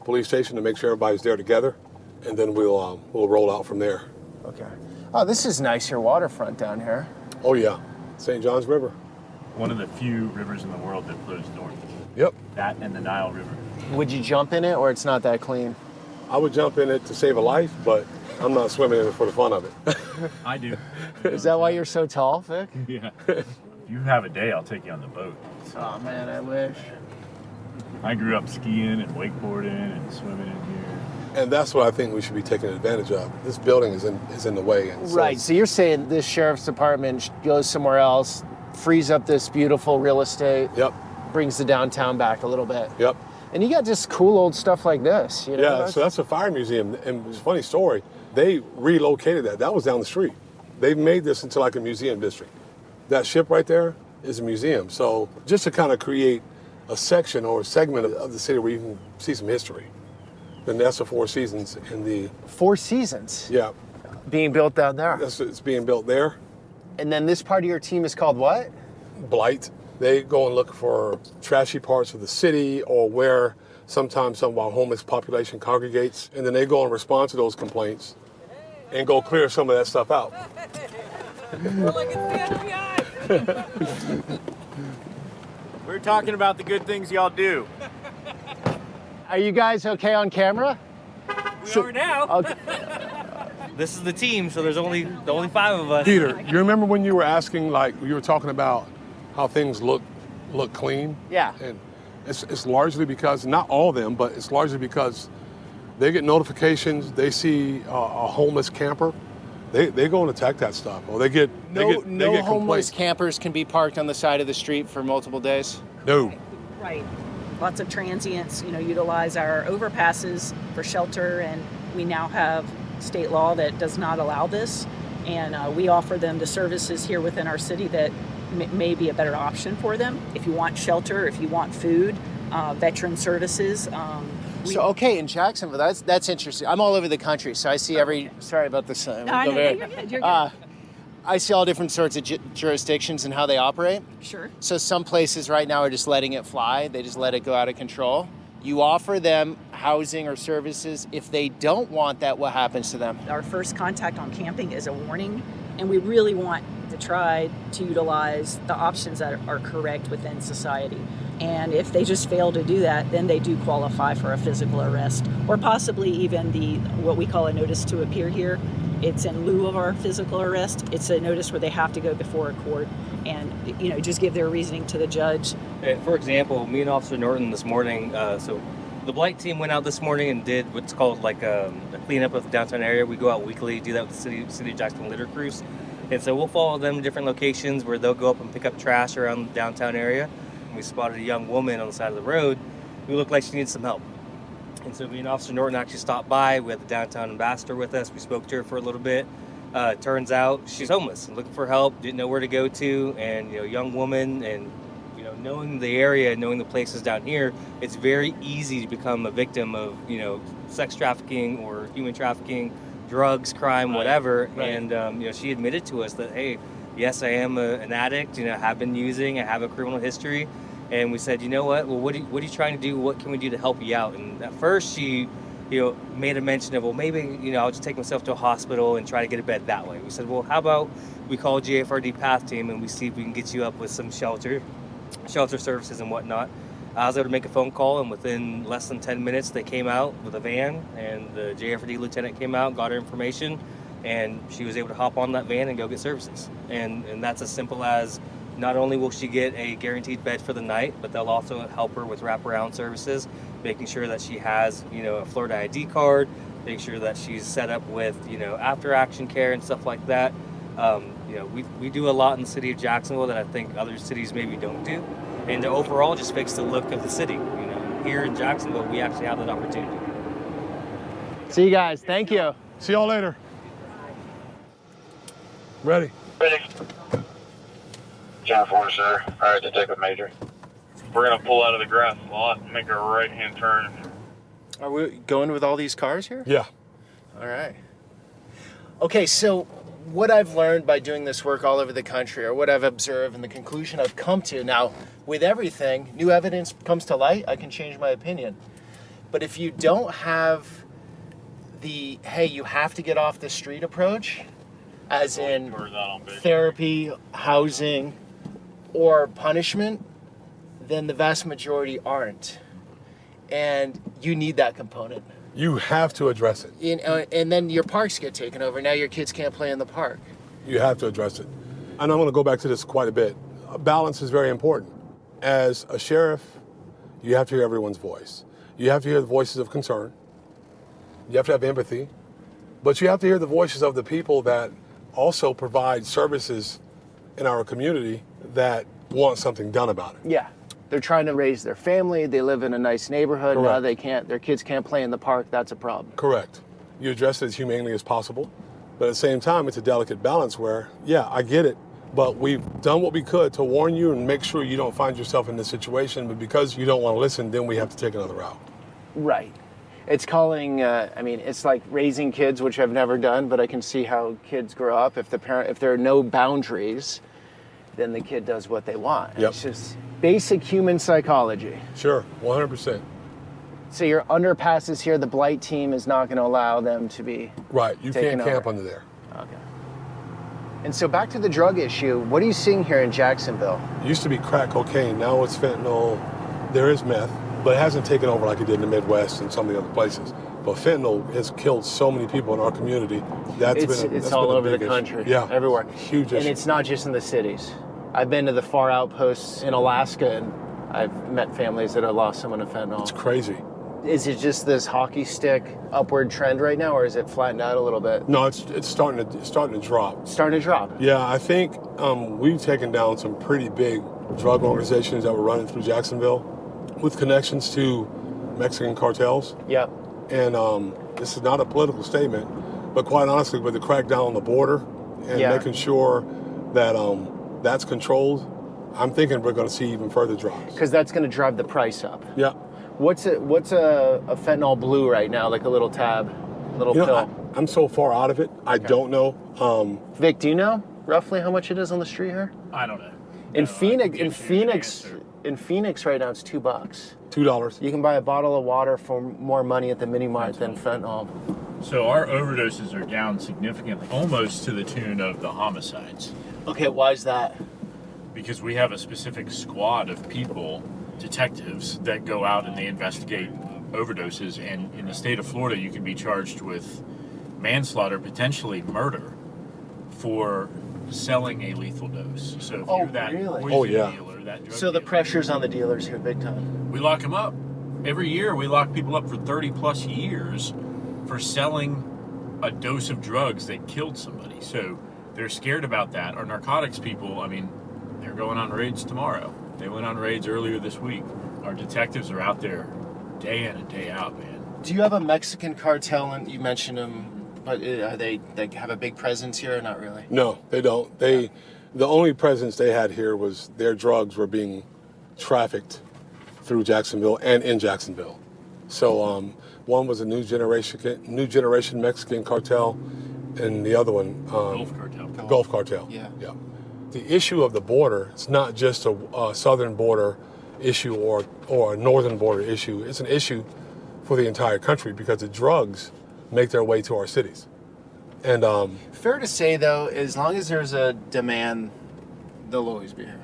Speaker 1: police station to make sure everybody's there together, and then we'll roll out from there.
Speaker 2: Okay. Oh, this is nice here, waterfront down here.
Speaker 1: Oh yeah, St. John's River.
Speaker 3: One of the few rivers in the world that flows north.
Speaker 1: Yep.
Speaker 3: That and the Nile River.
Speaker 2: Would you jump in it, or it's not that clean?
Speaker 1: I would jump in it to save a life, but I'm not swimming in it for the fun of it.
Speaker 3: I do.
Speaker 2: Is that why you're so tall, Vic?
Speaker 3: Yeah. If you have a day, I'll take you on the boat.
Speaker 2: Oh man, I wish.
Speaker 3: I grew up skiing and wakeboarding and swimming in here.
Speaker 1: And that's what I think we should be taking advantage of. This building is in the way. And
Speaker 2: Right, so you're saying this sheriff's department goes somewhere else, frees up this beautiful real estate,
Speaker 1: Yep.
Speaker 2: brings the downtown back a little bit.
Speaker 1: Yep.
Speaker 2: And you got just cool old stuff like this. You know?
Speaker 1: Yeah, so that's a fire museum. And it's a funny story. They relocated that. That was down the street. They've made this into like a museum district. That ship right there is a museum. So just to kind of create a section or a segment of the city where you can see some history. And that's the Four Seasons in the...
Speaker 2: Four Seasons?
Speaker 1: Yeah.
Speaker 2: Being built down there.
Speaker 1: It's being built there.
Speaker 2: And then this part of your team is called what?
Speaker 1: Blight. They go and look for trashy parts of the city or where sometimes some of our homeless population congregates. And then they go and respond to those complaints and go clear some of that stuff out.
Speaker 10: We're like it's the FBI.
Speaker 3: We're talking about the good things y'all do.
Speaker 2: Are you guys okay on camera?
Speaker 10: We are now.
Speaker 2: Okay.
Speaker 10: This is the team, so there's only 5 of us.
Speaker 1: Peter, you remember when you were asking, like, you were talking about how things look clean?
Speaker 2: Yeah.
Speaker 1: And it's largely because, not all of them, but it's largely because they get notifications, they see a homeless camper, they go and attack that stuff. Or they get
Speaker 2: No homeless
Speaker 1: complaints.
Speaker 2: campers can be parked on the side of the street for multiple days?
Speaker 1: No.
Speaker 11: Right. Lots of transients, utilize our overpasses for shelter, and we now have state law that does not allow this. And we offer them the services here within our city that may be a better option for them. If you want shelter, if you want food, veteran services.
Speaker 2: Okay, in Jacksonville, that's interesting. I'm all over the country, so I see sorry about this.
Speaker 11: No, you're good. You're good.
Speaker 2: I see all different sorts of jurisdictions and how they operate.
Speaker 11: Sure.
Speaker 2: So some places right now are just letting it fly. They just let it go out of control. You offer them housing or services. If they don't want that, what happens to them?
Speaker 11: Our first contact on camping is a warning, and we really want to try to utilize the options that are correct within society. And if they just fail to do that, then they do qualify for a physical arrest, or possibly even what we call a notice to appear here. It's in lieu of our physical arrest. It's a notice where they have to go before a court and just give their reasoning to the judge.
Speaker 10: And for example, me and Officer Norton this morning, so the Blight team went out this morning and did what's called like a cleanup of the downtown area. We go out weekly, do that with the City of Jacksonville litter crews. And so we'll follow them to different locations where they'll go up and pick up trash around the downtown area. And we spotted a young woman on the side of the road who looked like she needed some help. And so me and Officer Norton actually stopped by. We had the downtown ambassador with us. We spoke to her for a little bit. Turns out she's homeless and looking for help, didn't know where to go to. And, young woman, and, knowing the area, knowing the places down here, it's very easy to become a victim of, sex trafficking or human trafficking, drugs, crime, whatever. Right. And, she admitted to us that, hey, yes, I am an addict, have been using, I have a criminal history. And we said, you know what? Well, what are you trying to do? What can we do to help you out? And at first, she, made a mention of, well, maybe, I'll just take myself to a hospital and try to get a bed that way. We said, well, how about we call JFRD Path Team and we see if we can get you up with some shelter services and whatnot. I was able to make a phone call, and within less than 10 minutes, they came out with a van, and the JFRD lieutenant came out, got her information, and she was able to hop on that van and go get services. And that's as simple as, not only will she get a guaranteed bed for the night, but they'll also help her with wraparound services, making sure that she has, a Florida ID card, making sure that she's set up with, after action care and stuff like that. We do a lot in the city of Jacksonville that I think other cities maybe don't do. And to overall just fix the look of the city. Here in Jacksonville, we actually have that opportunity.
Speaker 2: See you guys. Thank you.
Speaker 1: See y'all later. Ready.
Speaker 12: John 4, sir. All right, Detective Major. We're going to pull out of the grass lot and make a right-hand turn.
Speaker 2: Are we going with all these cars here?
Speaker 1: Yeah.
Speaker 2: All right. Okay, so what I've learned by doing this work all over the country, or what I've observed and the conclusion I've come to, now, with everything, new evidence comes to light, I can change my opinion. But if you don't have the, hey, you have to get off the street approach, as in therapy, housing, or punishment, then the vast majority aren't. And you need that component.
Speaker 1: You have to address it.
Speaker 2: And then your parks get taken over. Now your kids can't play in the park.
Speaker 1: You have to address it. And I'm going to go back to this quite a bit. Balance is very important. As a sheriff, you have to hear everyone's voice. You have to hear the voices of concern. You have to have empathy. But you have to hear the voices of the people that also provide services in our community that want something done about it.
Speaker 2: Yeah. They're trying to raise their family. They live in a nice neighborhood.
Speaker 1: Correct.
Speaker 2: Now they can't, their kids can't play in the park. That's a problem.
Speaker 1: Correct. You address it as humanely as possible. But at the same time, it's a delicate balance where, yeah, I get it. But we've done what we could to warn you and make sure you don't find yourself in this situation. But because you don't want to listen, then we have to take another route.
Speaker 2: Right. It's calling, it's like raising kids, which I've never done, but I can see how kids grow up. If there are no boundaries, then the kid does what they want.
Speaker 1: Yep.
Speaker 2: It's just basic human psychology.
Speaker 1: Sure, 100%.
Speaker 2: So your underpasses here, the blight team is not going to allow them to be
Speaker 1: right. You
Speaker 2: taken
Speaker 1: can't camp
Speaker 2: over.
Speaker 1: under there.
Speaker 2: Okay. And so back to the drug issue, what are you seeing here in Jacksonville?
Speaker 1: It used to be crack cocaine. Now it's fentanyl. There is meth, but it hasn't taken over like it did in the Midwest and some of the other places. But fentanyl has killed so many people in our community.
Speaker 2: It's all over the country.
Speaker 1: Yeah,
Speaker 2: everywhere.
Speaker 1: Huge issue.
Speaker 2: And it's not just in the cities. I've been to the far outposts in Alaska, and I've met families that have lost someone to fentanyl.
Speaker 1: It's crazy.
Speaker 2: Is it just this hockey stick upward trend right now, or is it flattened out a little bit?
Speaker 1: No, it's starting to drop.
Speaker 2: Starting to drop.
Speaker 1: Yeah, I think we've taken down some pretty big drug organizations that were running through Jacksonville with connections to Mexican cartels.
Speaker 2: Yep.
Speaker 1: And this is not a political statement, but quite honestly, with the crackdown on the border and making sure that that's controlled, I'm thinking we're going to see even further drops.
Speaker 2: Because that's going to drive the price up.
Speaker 1: Yeah.
Speaker 2: What's a fentanyl blue right now, like a little tab, pill?
Speaker 1: I'm so far out of it, I don't know.
Speaker 2: Vic, do you know roughly how much it is on the street here?
Speaker 3: I don't know.
Speaker 2: In Phoenix right now it's $2.
Speaker 1: $2.
Speaker 2: You can buy a bottle of water for more money at the mini mart than fentanyl.
Speaker 3: So our overdoses are down significantly, almost to the tune of the homicides.
Speaker 2: Okay, why is that?
Speaker 3: Because we have a specific squad of people, detectives, that go out and they investigate overdoses. And in the state of Florida, you can be charged with manslaughter, potentially murder, for selling a lethal dose. So if you're that poison dealer, that drug
Speaker 2: So the pressure's on the dealers here big time.
Speaker 3: we lock them up. Every year we lock people up for 30 plus years for selling a dose of drugs that killed somebody. So they're scared about that. Our narcotics people, they're going on raids tomorrow. They went on raids earlier this week. Our detectives are out there day in and day out, man.
Speaker 2: Do you have a Mexican cartel, and you mentioned them, but they have a big presence here or not really?
Speaker 1: No, they don't. The only presence they had here was their drugs were being trafficked through Jacksonville and in Jacksonville. So one was a new generation Mexican cartel, and the other one Gulf Cartel.
Speaker 2: Yeah.
Speaker 1: The issue of the border, it's not just a southern border issue or a northern border issue. It's an issue for the entire country because the drugs make their way to our cities. And
Speaker 2: fair to say though, as long as there's a demand, they'll always be here.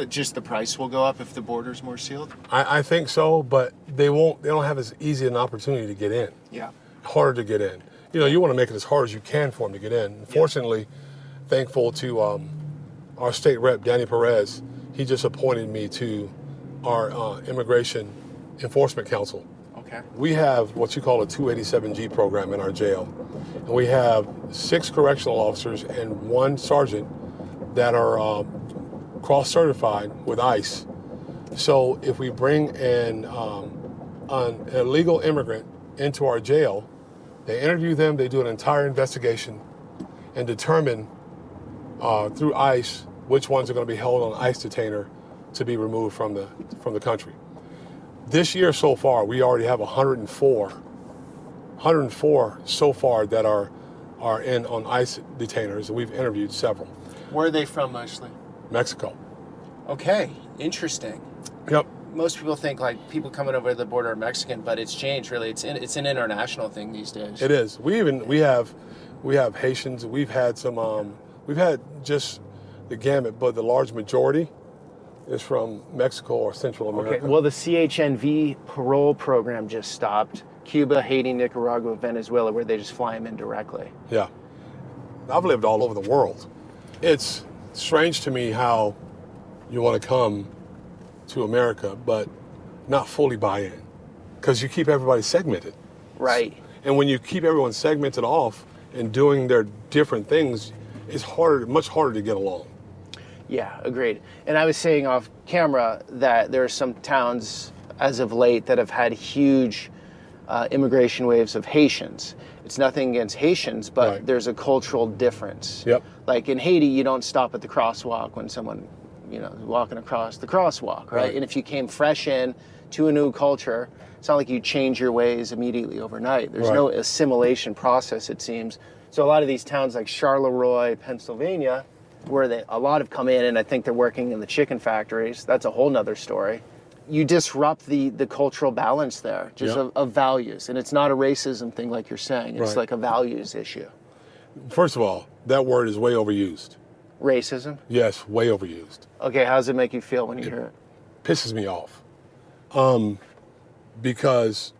Speaker 2: Just the price will go up if the border's more sealed?
Speaker 1: I think so, but they don't have as easy an opportunity to get in.
Speaker 2: Yeah.
Speaker 1: Harder to get in. You want to make it as hard as you can for them to get in. Fortunately, thankful to our state rep, Danny Perez, he just appointed me to our Immigration Enforcement Council.
Speaker 2: Okay.
Speaker 1: We have what you call a 287G program in our jail. And we have 6 correctional officers and 1 sergeant that are cross-certified with ICE. So if we bring an illegal immigrant into our jail, they interview them, they do an entire investigation and determine through ICE which ones are going to be held on ICE detainer to be removed from the country. This year so far, we already have 104 so far that are in on ICE detainers, and we've interviewed several.
Speaker 2: Where are they from mostly?
Speaker 1: Mexico.
Speaker 2: Okay, interesting.
Speaker 1: Yep.
Speaker 2: Most people think like people coming over the border are Mexican, but it's changed really. It's an international thing these days.
Speaker 1: It is. We We have Haitians. We've had we've had just the gamut, but the large majority is from Mexico or Central America.
Speaker 2: Okay, well, the CHNV parole program just stopped. Cuba, Haiti, Nicaragua, Venezuela, where they just fly them in directly.
Speaker 1: Yeah. I've lived all over the world. It's strange to me how you want to come to America, but not fully buy in, because you keep everybody segmented.
Speaker 2: Right.
Speaker 1: And when you keep everyone segmented off and doing their different things, it's much harder to get along.
Speaker 2: Yeah, agreed. And I was saying off camera that there are some towns as of late that have had huge immigration waves of Haitians. It's nothing against Haitians, but
Speaker 1: Right.
Speaker 2: there's a cultural difference.
Speaker 1: Yep.
Speaker 2: Like in Haiti, you don't stop at the crosswalk when someone, is walking across the crosswalk, right? And if you came fresh in to a new culture, it's not like you change your ways immediately overnight. There's no assimilation process, it seems. So a lot of these towns like Charleroi, Pennsylvania, where a lot have come in, and I think they're working in the chicken factories. That's a whole nother story. You disrupt the cultural balance there, just of values. And it's not a racism thing like you're saying. It's like a values issue.
Speaker 1: First of all, that word is way overused.
Speaker 2: Racism?
Speaker 1: Yes, way overused.
Speaker 2: Okay, how does it make you feel when you hear it?
Speaker 1: Pisses me off. Because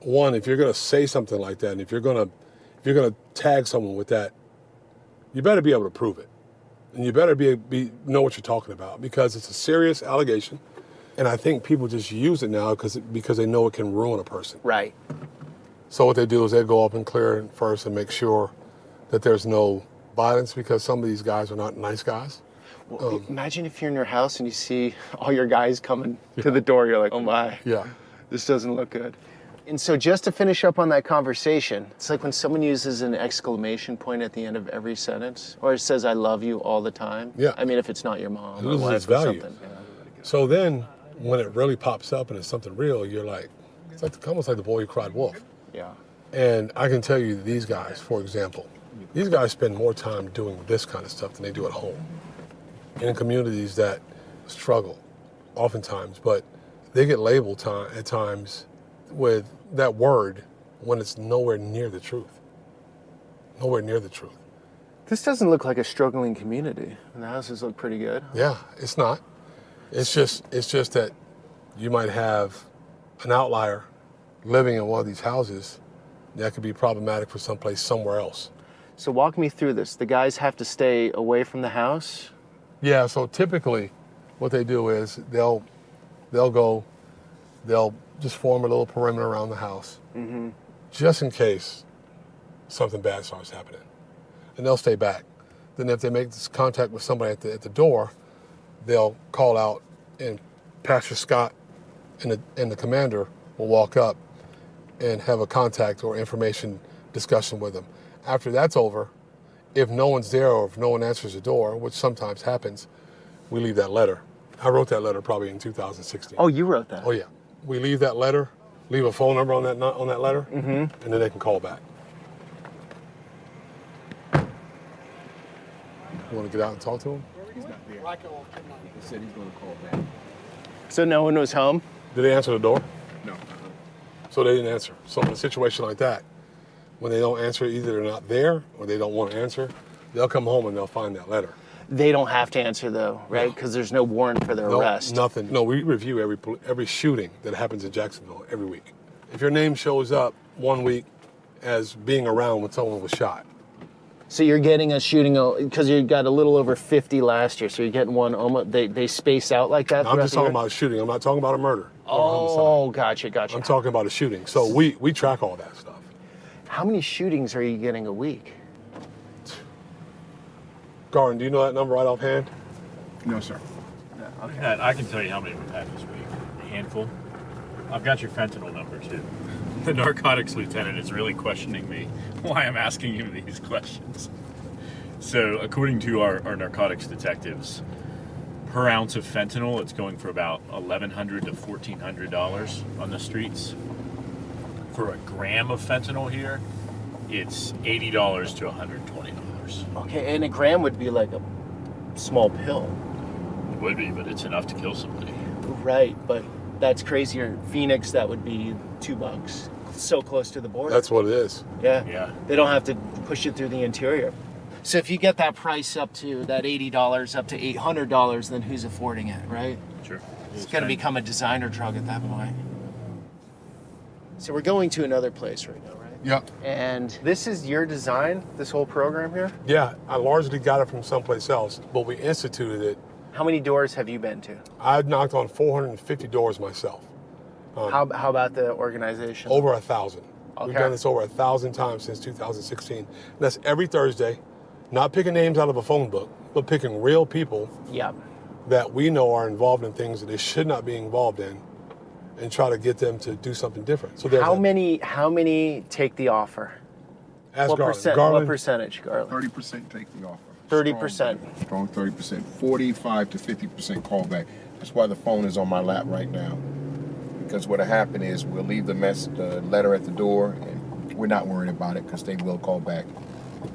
Speaker 1: one, if you're gonna say something like that, and if you're gonna tag someone with that, you better be able to prove it. And you better know what you're talking about, because it's a serious allegation. And I think people just use it now because they know it can ruin a person.
Speaker 2: Right.
Speaker 1: So what they do is they go up and clear it first and make sure that there's no violence, because some of these guys are not nice guys.
Speaker 2: Well, imagine if you're in your house and you see all your guys coming to the door. You're like, oh my, this doesn't look good. And so just to finish up on that conversation, it's like when someone uses an exclamation point at the end of every sentence, or it says, I love you all the time.
Speaker 1: Yeah.
Speaker 2: I mean, if it's not your mom
Speaker 1: It
Speaker 2: or
Speaker 1: loses
Speaker 2: wife
Speaker 1: its
Speaker 2: or
Speaker 1: value.
Speaker 2: something.
Speaker 1: So then when it really pops up and it's something real, you're like, it's like almost like the boy who cried wolf.
Speaker 2: Yeah.
Speaker 1: And I can tell you, these guys, for example, these guys spend more time doing this kind of stuff than they do at home. In communities that struggle, oftentimes, but they get labeled at times with that word when it's nowhere near the truth. Nowhere near the truth.
Speaker 2: This doesn't look like a struggling community. The houses look pretty good.
Speaker 1: Yeah, it's not. It's just that you might have an outlier living in one of these houses that could be problematic for someplace somewhere else.
Speaker 2: So walk me through this. The guys have to stay away from the house?
Speaker 1: Yeah, so typically what they do is they'll just form a little perimeter around the house, just in case something bad starts happening. And they'll stay back. Then if they make this contact with somebody at the door, they'll call out, and Pastor Scott and the commander will walk up and have a contact or information discussion with them. After that's over, if no one's there or if no one answers the door, which sometimes happens, we leave that letter. I wrote that letter probably in 2016.
Speaker 2: Oh, you wrote that?
Speaker 1: Oh, yeah. We leave that letter, leave a phone number on that letter, and then they can call back. You want to get out and talk to him?
Speaker 6: He's not there. He said he's going to call back.
Speaker 2: So no one was home?
Speaker 1: Did they answer the door?
Speaker 6: No.
Speaker 1: So they didn't answer. So in a situation like that, when they don't answer, either they're not there or they don't want to answer, they'll come home and they'll find that letter.
Speaker 2: They don't have to answer though, right? Because there's no warrant for their arrest.
Speaker 1: Nothing. No, we review every shooting that happens in Jacksonville every week. If your name shows up one week as being around when someone was shot.
Speaker 2: So you're getting a shooting, because you got a little over 50 last year, so you're getting one almost, they space out like that?
Speaker 1: No, I'm just talking about a shooting. I'm not talking about a murder.
Speaker 2: Oh, gotcha.
Speaker 1: I'm talking about a shooting. So we track all that stuff.
Speaker 2: How many shootings are you getting a week?
Speaker 1: Garland, do you know that number right offhand?
Speaker 6: No, sir.
Speaker 3: Okay. I can tell you how many we've had this week. A handful. I've got your fentanyl number too. The narcotics lieutenant is really questioning me why I'm asking him these questions. So according to our narcotics detectives, per ounce of fentanyl, it's going for about $1,100 to $1,400 on the streets. For a gram of fentanyl here, it's $80 to $120.
Speaker 2: Okay, and a gram would be like a small pill.
Speaker 3: It would be, but it's enough to kill somebody.
Speaker 2: Right, but that's crazier. In Phoenix, that would be $2. so close to the border.
Speaker 1: That's what it is.
Speaker 2: Yeah. They don't have to push it through the interior. So if you get that price up to that $80 up to $800, then who's affording it, right?
Speaker 3: Sure.
Speaker 2: It's going to become a designer drug at that point. So we're going to another place right now, right?
Speaker 1: Yep.
Speaker 2: And this is your design, this whole program here?
Speaker 1: Yeah, I largely got it from someplace else, but we instituted it.
Speaker 2: How many doors have you been to?
Speaker 1: I've knocked on 450 doors myself.
Speaker 2: How about the organization?
Speaker 1: Over 1,000.
Speaker 2: Okay.
Speaker 1: We've done this over 1,000 times since 2016. And that's every Thursday, not picking names out of a phone book, but picking real people that we know are involved in things that they should not be involved in, and try to get them to do something different. So
Speaker 2: how many take the offer?
Speaker 1: Ask Garland.
Speaker 2: What percentage, Garland?
Speaker 9: 30% take the offer.
Speaker 2: 30%.
Speaker 9: Strong 30%. 45 to 50% callback. That's why the phone is on my lap right now. Because what'll happen is we'll leave the letter at the door, and we're not worried about it because they will call back.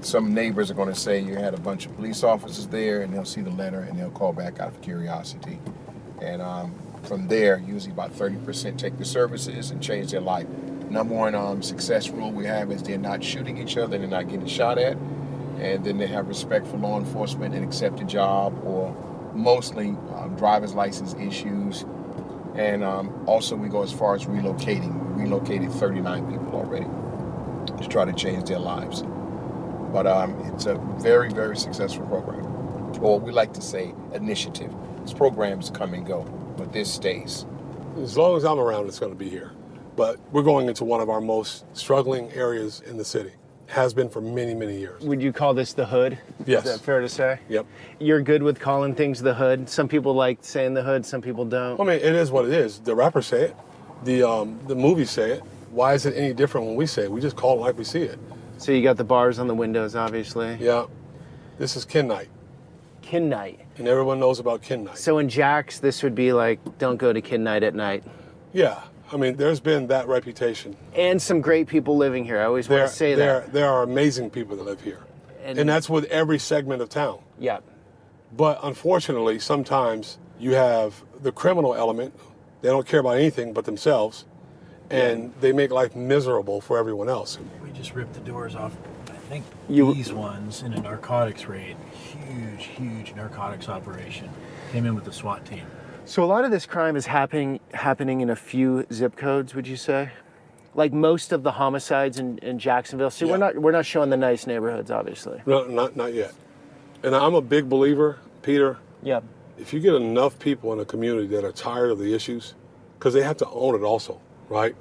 Speaker 9: Some neighbors are going to say you had a bunch of police officers there, and they'll see the letter and they'll call back out of curiosity. And from there, usually about 30% take the services and change their life. Number one success rule we have is they're not shooting each other, they're not getting shot at, and then they have respect for law enforcement and accept a job, or mostly driver's license issues. And also we go as far as relocating. We relocated 39 people already to try to change their lives. But it's a very, very successful program. Or we like to say initiative. These programs come and go, but this stays.
Speaker 1: As long as I'm around, it's going to be here. But we're going into one of our most struggling areas in the city. Has been for many, many years.
Speaker 2: Would you call this the hood?
Speaker 1: Yes.
Speaker 2: Is that fair to say?
Speaker 1: Yep.
Speaker 2: You're good with calling things the hood? Some people like saying the hood, some people don't.
Speaker 1: I mean, it is what it is. The rappers say it. The movies say it. Why is it any different when we say it? We just call it like we see it.
Speaker 2: So you got the bars on the windows, obviously.
Speaker 1: Yeah. This is Kin Night.
Speaker 2: Kin Night.
Speaker 1: And everyone knows about Kin Night.
Speaker 2: So in Jax, this would be like, don't go to Kin Night at night.
Speaker 1: Yeah. I mean, there's been that reputation.
Speaker 2: And some great people living here. I always want to say that.
Speaker 1: There are amazing people that live here. And that's with every segment of town.
Speaker 2: Yeah.
Speaker 1: But unfortunately, sometimes you have the criminal element. They don't care about anything but themselves. And they make life miserable for everyone else.
Speaker 13: We just ripped the doors off, I think, these ones in a narcotics raid. Huge narcotics operation. Came in with the SWAT team.
Speaker 2: So a lot of this crime is happening in a few zip codes, would you say? Like most of the homicides in Jacksonville. See, we're not showing the nice neighborhoods, obviously.
Speaker 1: No, not yet. And I'm a big believer, Peter.
Speaker 2: Yeah.
Speaker 1: If you get enough people in a community that are tired of the issues, because they have to own it also, right?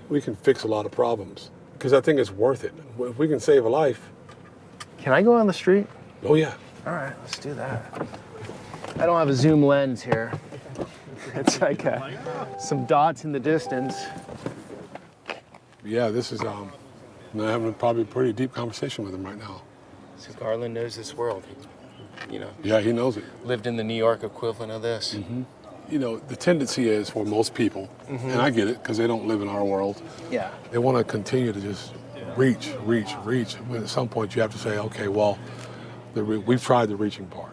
Speaker 1: We can fix a lot of problems. Because I think it's worth it. If we can save a life.
Speaker 2: Can I go on the street?
Speaker 1: Oh, yeah.
Speaker 2: All right, let's do that. I don't have a zoom lens here. It's like some dots in the distance.
Speaker 1: Yeah, this is, I'm having probably a pretty deep conversation with him right now.
Speaker 2: So Garland knows this world, you know.
Speaker 1: Yeah, he knows it.
Speaker 2: Lived in the New York equivalent of this.
Speaker 1: Mm-hmm. You know, the tendency is for most people, and I get it because they don't live in our world.
Speaker 2: Yeah.
Speaker 1: They want to continue to just reach. But at some point you have to say, okay, well, we've tried the reaching part.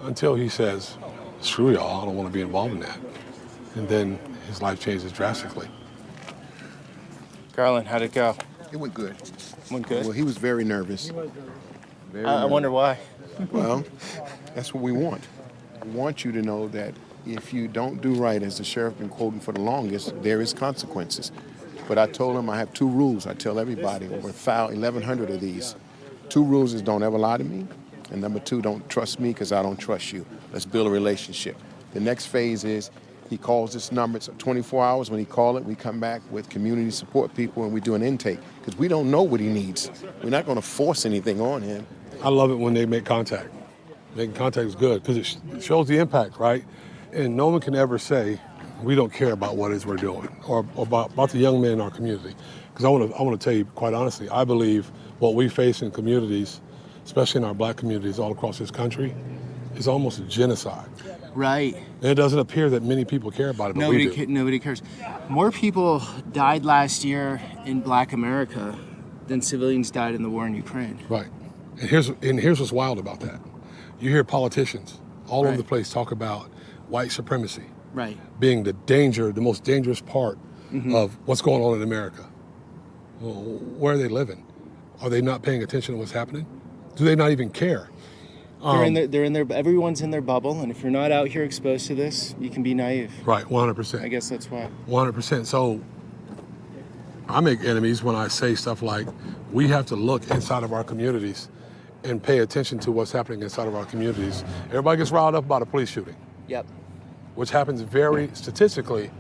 Speaker 1: Until he says, screw y'all, I don't want to be involved in that. And then his life changes drastically.
Speaker 2: Garland, how'd it go?
Speaker 9: It went good.
Speaker 2: Went good?
Speaker 9: Well, he was very nervous.
Speaker 2: I wonder why.
Speaker 9: Well, that's what we want. We want you to know that if you don't do right, as the sheriff been quoting for the longest, there is consequences. But I told him I have two rules. I tell everybody, over 1,100 of these. Two rules is don't ever lie to me. And number two, don't trust me because I don't trust you. Let's build a relationship. The next phase is he calls this number. It's 24 hours. When he calls it, we come back with community support people and we do an intake because we don't know what he needs. We're not going to force anything on him.
Speaker 1: I love it when they make contact. Making contact is good because it shows the impact, right? And no one can ever say we don't care about what it is we're doing or about the young men in our community. Because I want to tell you, quite honestly, I believe what we face in communities, especially in our black communities all across this country, is almost a genocide.
Speaker 2: Right.
Speaker 1: And it doesn't appear that many people care about it, but we do.
Speaker 2: Nobody cares. More people died last year in Black America than civilians died in the war in Ukraine.
Speaker 1: Right. And here's what's wild about that. You hear politicians all over the place talk about white supremacy
Speaker 2: right.
Speaker 1: being the most dangerous part of what's going on in America. Well, where are they living? Are they not paying attention to what's happening? Do they not even care?
Speaker 2: They're in their. Everyone's in their bubble, and if you're not out here exposed to this, you can be naive.
Speaker 1: Right, 100%.
Speaker 2: I guess that's why.
Speaker 1: 100%. So I make enemies when I say stuff like, we have to look inside of our communities and pay attention to what's happening inside of our communities. Everybody gets riled up about a police shooting.
Speaker 2: Yep.
Speaker 1: Which happens statistically,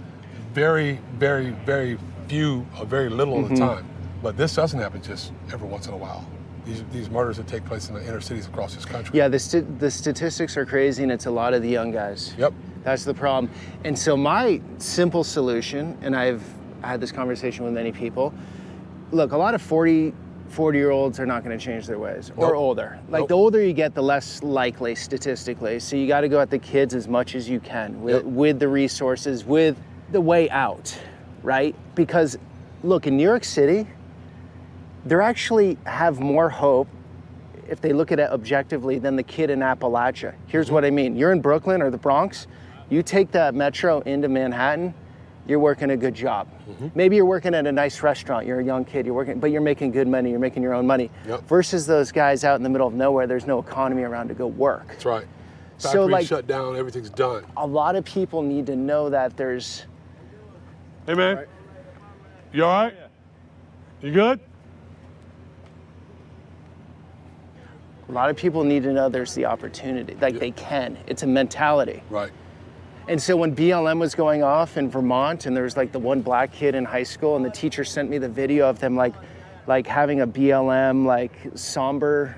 Speaker 1: very, very, very few or very little at a time. But this doesn't happen just every once in a while. These murders that take place in the inner cities across this country.
Speaker 2: Yeah, the statistics are crazy, and it's a lot of the young guys.
Speaker 1: Yep.
Speaker 2: That's the problem. And so my simple solution, and I've had this conversation with many people, look, a lot of 40-year-olds are not going to change their ways, or older. Like, the older you get, the less likely statistically. So you got to go at the kids as much as you can with the resources, with the way out, right? Because, look, in New York City, they actually have more hope if they look at it objectively than the kid in Appalachia. Here's what I mean. You're in Brooklyn or the Bronx, you take that metro into Manhattan, you're working a good job. Maybe you're working at a nice restaurant, you're a young kid, but you're making good money, you're making your own money. Versus those guys out in the middle of nowhere, there's no economy around to go work.
Speaker 1: That's right. Factories shut down, everything's done.
Speaker 2: A lot of people need to know that there's...
Speaker 1: Hey man, you all right? You good?
Speaker 2: A lot of people need to know there's the opportunity, like they can. It's a mentality.
Speaker 1: Right.
Speaker 2: And so when BLM was going off in Vermont, and there was like the one black kid in high school, and the teacher sent me the video of them like having a BLM like somber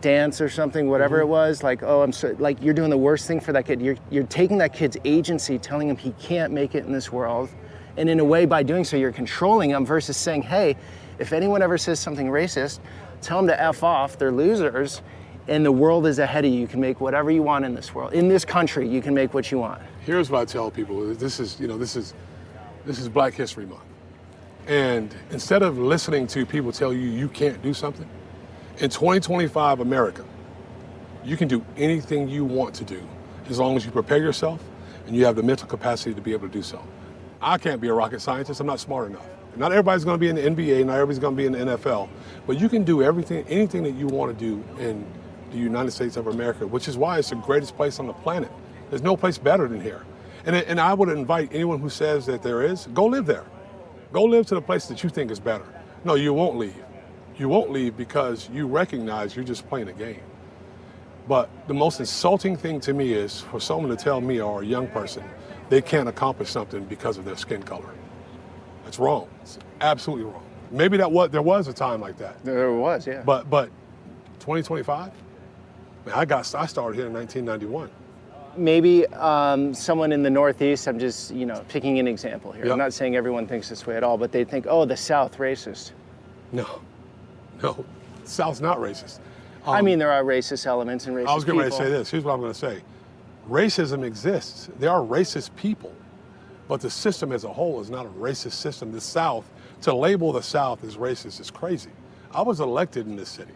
Speaker 2: dance or something, whatever it was. Like, oh, I'm so, like, you're doing the worst thing for that kid. You're taking that kid's agency, telling him he can't make it in this world, and in a way, by doing so, you're controlling him versus saying, hey, if anyone ever says something racist, tell them to F off, they're losers, and the world is ahead of you. You can make whatever you want in this world. In this country, you can make what you want.
Speaker 1: Here's what I tell people. This is Black History Month. And instead of listening to people tell you you can't do something, in 2025 America, you can do anything you want to do as long as you prepare yourself and you have the mental capacity to be able to do so. I can't be a rocket scientist. I'm not smart enough. Not everybody's going to be in the NBA, not everybody's going to be in the NFL, but you can do anything that you want to do in the United States of America, which is why it's the greatest place on the planet. There's no place better than here. And I would invite anyone who says that there is, go live there. Go live to the place that you think is better. No, you won't leave. You won't leave because you recognize you're just playing a game. But the most insulting thing to me is for someone to tell me, or a young person, they can't accomplish something because of their skin color. That's wrong. It's absolutely wrong. Maybe there was a time like that.
Speaker 2: There was, yeah.
Speaker 1: But 2025? Man, I started here in 1991.
Speaker 2: Maybe someone in the Northeast, I'm just, picking an example here.
Speaker 1: Yep.
Speaker 2: I'm not saying everyone thinks this way at all, but they think, oh, the South, racist.
Speaker 1: No, the South's not racist.
Speaker 2: I mean, there are racist elements and racist people.
Speaker 1: I was getting ready to say this. Here's what I'm going to say. Racism exists. There are racist people, but the system as a whole is not a racist system. The South, to label the South as racist is crazy. I was elected in this city,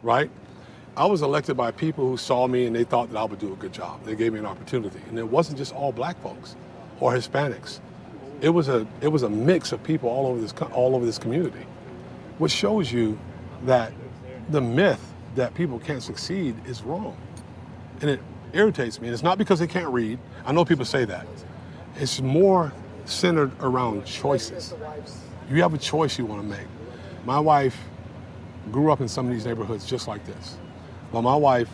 Speaker 1: right? I was elected by people who saw me and they thought that I would do a good job. They gave me an opportunity. And it wasn't just all black folks or Hispanics. It was a mix of people all over this community, which shows you that the myth that people can't succeed is wrong. And it irritates me. And it's not because they can't read. I know people say that. It's more centered around choices. You have a choice you want to make. My wife grew up in some of these neighborhoods just like this. But my wife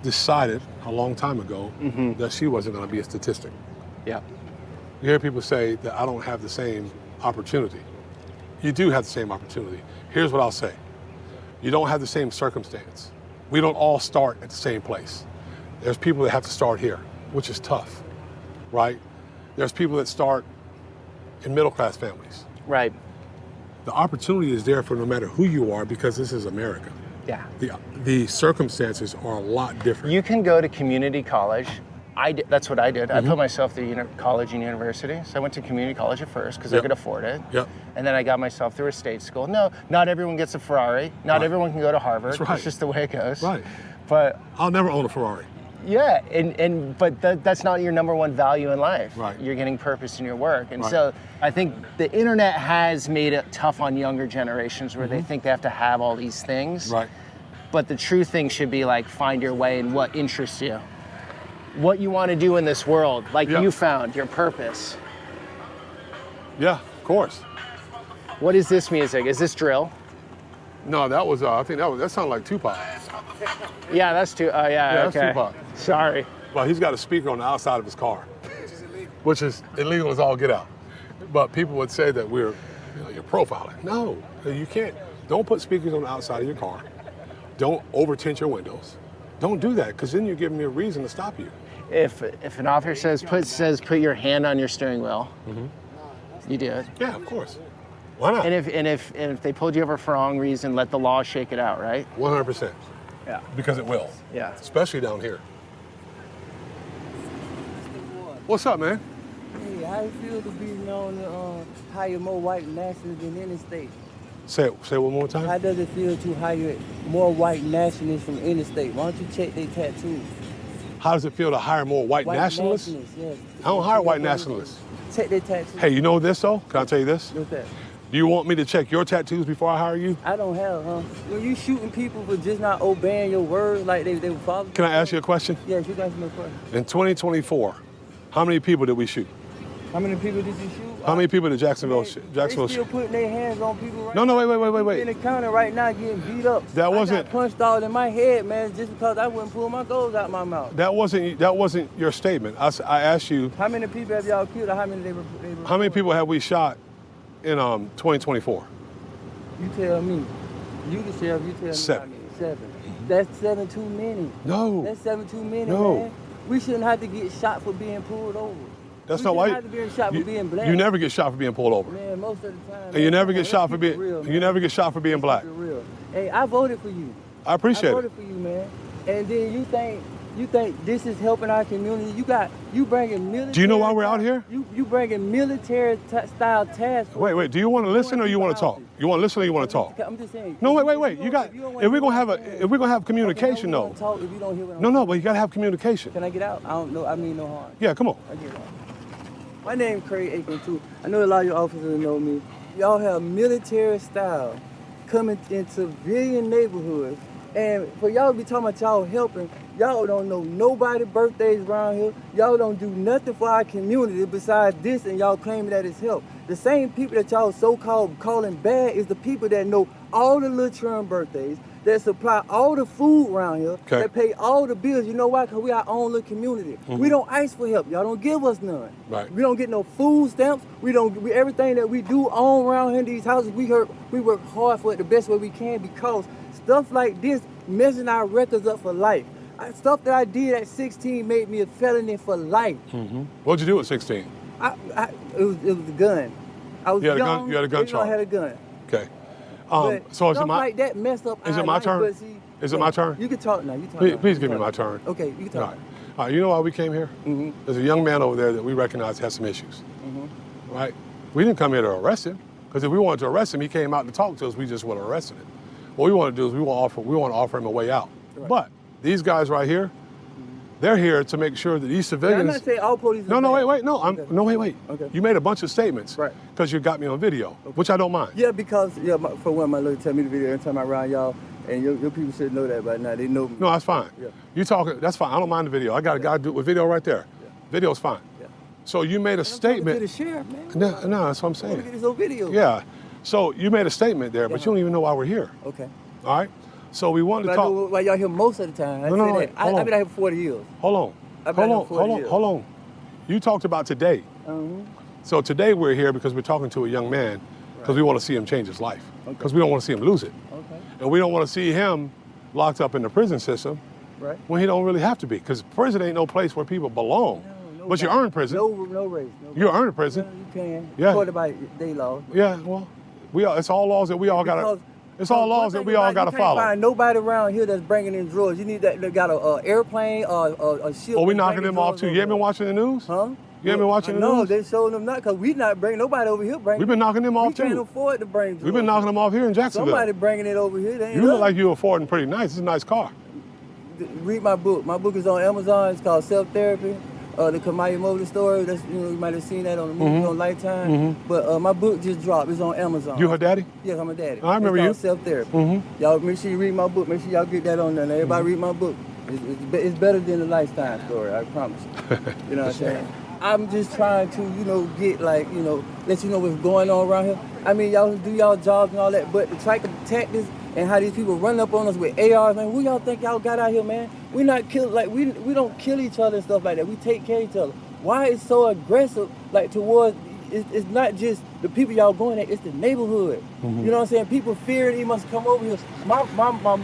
Speaker 1: decided a long time ago that she wasn't going to be a statistic.
Speaker 2: Yeah.
Speaker 1: You hear people say that I don't have the same opportunity. You do have the same opportunity. Here's what I'll say. You don't have the same circumstance. We don't all start at the same place. There's people that have to start here, which is tough, right? There's people that start in middle-class families.
Speaker 2: Right.
Speaker 1: The opportunity is there for no matter who you are because this is America.
Speaker 2: Yeah.
Speaker 1: The circumstances are a lot different.
Speaker 2: You can go to community college. That's what I did. I put myself through college and university. So I went to community college at first because I could afford it.
Speaker 1: Yep.
Speaker 2: And then I got myself through a state school. No, not everyone gets a Ferrari. Not everyone can go to Harvard.
Speaker 1: That's right.
Speaker 2: It's just the way it goes.
Speaker 1: Right.
Speaker 2: But
Speaker 1: I'll never own a Ferrari.
Speaker 2: Yeah, but that's not your number one value in life.
Speaker 1: Right.
Speaker 2: You're getting purpose in your work. And
Speaker 1: Right.
Speaker 2: so I think the internet has made it tough on younger generations where they think they have to have all these things.
Speaker 1: Right.
Speaker 2: But the true thing should be like find your way in what interests you. What you want to do in this world, like you found your purpose.
Speaker 1: Yeah, of course.
Speaker 2: What is this music? Is this drill?
Speaker 1: No, that was, I think that sounded like Tupac.
Speaker 2: Yeah, that's okay.
Speaker 1: That's Tupac.
Speaker 2: Sorry.
Speaker 1: Well, he's got a speaker on the outside of his car, which is illegal as all get out. But people would say that you're profiling. No, you can't. Don't put speakers on the outside of your car. Don't over-tint your windows. Don't do that, because then you're giving me a reason to stop you.
Speaker 2: If an officer says put your hand on your steering wheel, you do it.
Speaker 1: Yeah, of course. Why not?
Speaker 2: And if they pulled you over for wrong reason, let the law shake it out, right?
Speaker 1: 100%.
Speaker 2: Yeah.
Speaker 1: Because it will.
Speaker 2: Yeah.
Speaker 1: Especially down here. What's up, man?
Speaker 14: Hey, how you feel to be known to hire more white nationalists in any state?
Speaker 1: Say it one more time.
Speaker 14: How does it feel to hire more white nationalists from any state? Why don't you check their tattoos?
Speaker 1: How does it feel to hire more white nationalists?
Speaker 14: Yes.
Speaker 1: I don't hire white nationalists.
Speaker 14: Check their tattoos.
Speaker 1: Hey, you know this though? Can I tell you this?
Speaker 14: What's that?
Speaker 1: Do you want me to check your tattoos before I hire you?
Speaker 14: I don't have, when you shooting people for just not obeying your words like they were following.
Speaker 1: Can I ask you a question?
Speaker 14: Yes, you got some question.
Speaker 1: In 2024, how many people did we shoot?
Speaker 14: How many people did you shoot?
Speaker 1: How many people did Jacksonville shoot?
Speaker 14: They still putting their hands on people right now.
Speaker 1: No, wait.
Speaker 14: In the county right now getting beat up.
Speaker 1: That wasn't.
Speaker 14: I got punched all in my head, man, just because I wouldn't pull my goals out my mouth.
Speaker 1: That wasn't your statement. I asked you.
Speaker 14: How many people have y'all killed, or how many they were?
Speaker 1: How many people have we shot in 2024?
Speaker 14: You tell me. You the sheriff. You tell me.
Speaker 1: 7.
Speaker 14: How many? 7. That's 7 too many.
Speaker 1: No.
Speaker 14: That's 7 too many,
Speaker 1: No.
Speaker 14: man. We shouldn't have to get shot for being pulled over.
Speaker 1: That's
Speaker 14: we
Speaker 1: not why.
Speaker 14: Have to be shot for being black.
Speaker 1: You never get shot for being pulled over.
Speaker 14: Man, most of the time.
Speaker 1: And you never get shot for being.
Speaker 14: Real,
Speaker 1: you never get shot for being black.
Speaker 14: Real. Hey, I voted for you.
Speaker 1: I appreciate
Speaker 14: I voted
Speaker 1: it.
Speaker 14: for you, man. And then you think this is helping our community? You bringing military.
Speaker 1: Do you know why we're out here?
Speaker 14: You bringing military style task.
Speaker 1: Wait. Do you want to listen or you want to talk? You want to listen or you want to talk?
Speaker 14: I'm just saying.
Speaker 1: No, wait. You got. If we're gonna have communication, though.
Speaker 14: Talk if you don't hear what I'm
Speaker 1: No, but you gotta have communication.
Speaker 14: Can I get out? I don't know. I mean no harm.
Speaker 1: Yeah, come on.
Speaker 14: I get out. My name Craig Aiken too. I know a lot of your officers know me. Y'all have military style coming in civilian neighborhoods. And for y'all to be talking about y'all helping, y'all don't know nobody's birthdays around here. Y'all don't do nothing for our community besides this, and y'all claiming that it's help. The same people that y'all so-called calling bad is the people that know all the little children birthdays, that supply all the food around here, that pay all the bills. You know why? Because we our own little community. We don't ask for help. Y'all don't give us none.
Speaker 1: Right.
Speaker 14: We don't get no food stamps. Everything that we do own around here in these houses, we work hard for it the best way we can, because stuff like this messing our records up for life. Stuff that I did at 16 made me a felony for life.
Speaker 1: What'd you do at 16?
Speaker 14: It was a gun. I was young.
Speaker 1: You had a gun charge.
Speaker 14: I had a gun.
Speaker 1: Okay.
Speaker 14: But
Speaker 1: so
Speaker 14: stuff like that messed up.
Speaker 1: Is it my turn? Is it my turn?
Speaker 14: You can talk now.
Speaker 1: Please give me my turn.
Speaker 14: Okay, you can talk.
Speaker 1: All right. You know why we came here? There's a young man over there that we recognize has some issues. Right? We didn't come here to arrest him, because if we wanted to arrest him, he came out to talk to us. We just would have arrested him. What we want to do is we want to offer him a way out. Right. But these guys right here, they're here to make sure that these civilians.
Speaker 14: I'm not saying all police.
Speaker 1: Wait. Okay. You made a bunch of statements, right? Because you got me on video, which I don't mind.
Speaker 14: Yeah, because for one, my lawyer tell me the video every time I around y'all, and your people should know that by now. They know me.
Speaker 1: No, that's fine.
Speaker 14: Yeah.
Speaker 1: You talking? That's fine. I don't mind the video. I got a guy do with video right there. Yeah. Video's fine. Yeah. So you made a statement.
Speaker 14: To the sheriff, man.
Speaker 1: No, that's what I'm saying.
Speaker 14: Look at this old video.
Speaker 1: Yeah. So you made a statement there, but you don't even know why we're here.
Speaker 14: Okay.
Speaker 1: All right. So we wanted to talk.
Speaker 14: I know why y'all here most of the time. I've been out here for 40 years.
Speaker 1: Hold on. You talked about today. So today we're here because we're talking to a young man because we want to see him change his life. Because we don't want to see him lose it.
Speaker 14: Okay.
Speaker 1: And we don't want to see him locked up in the prison system when he don't really have to be. Because prison ain't no place where people belong. But you earn prison.
Speaker 14: No race.
Speaker 1: You earn prison.
Speaker 14: You can.
Speaker 1: Yeah.
Speaker 14: According by day law.
Speaker 1: Yeah, well, it's all laws that we all got to. It's all laws that we all got to follow.
Speaker 14: You can't find nobody around here that's bringing in drugs. You need that. They got a airplane or a ship.
Speaker 1: Well, we knocking them off too. You ain't been watching the news?
Speaker 14: Huh?
Speaker 1: You ain't been watching the news?
Speaker 14: No, they showing them not, because we not bringing nobody over here.
Speaker 1: We've been knocking them off too.
Speaker 14: We can't afford to bring drugs.
Speaker 1: We've been knocking them off here in Jacksonville.
Speaker 14: Somebody bringing it over here.
Speaker 1: You look like you're affording pretty nice. It's a nice car.
Speaker 14: read my book. My book is on Amazon. It's called Self Therapy. The Kamaya Mobley story. That's, you might have seen that on the movie on Lifetime. But my book just dropped. It's on Amazon.
Speaker 1: You her daddy?
Speaker 14: Yes, I'm a daddy.
Speaker 1: I remember you.
Speaker 14: Self Therapy. Y'all make sure you read my book. Make sure y'all get that on there. Everybody read my book. It's better than the Lifetime story. I promise you. You know what I'm saying? I'm just trying to, get let you know what's going on around here. I mean, y'all do y'all jobs and all that, but the type of tactics and how these people run up on us with ARs, man, who y'all think y'all got out here, man? We not kill, we don't kill each other and stuff like that. We take care of each other. Why is so aggressive, towards, it's not just the people y'all going at, it's the neighborhood. You know what I'm saying? People fear he must come over here. My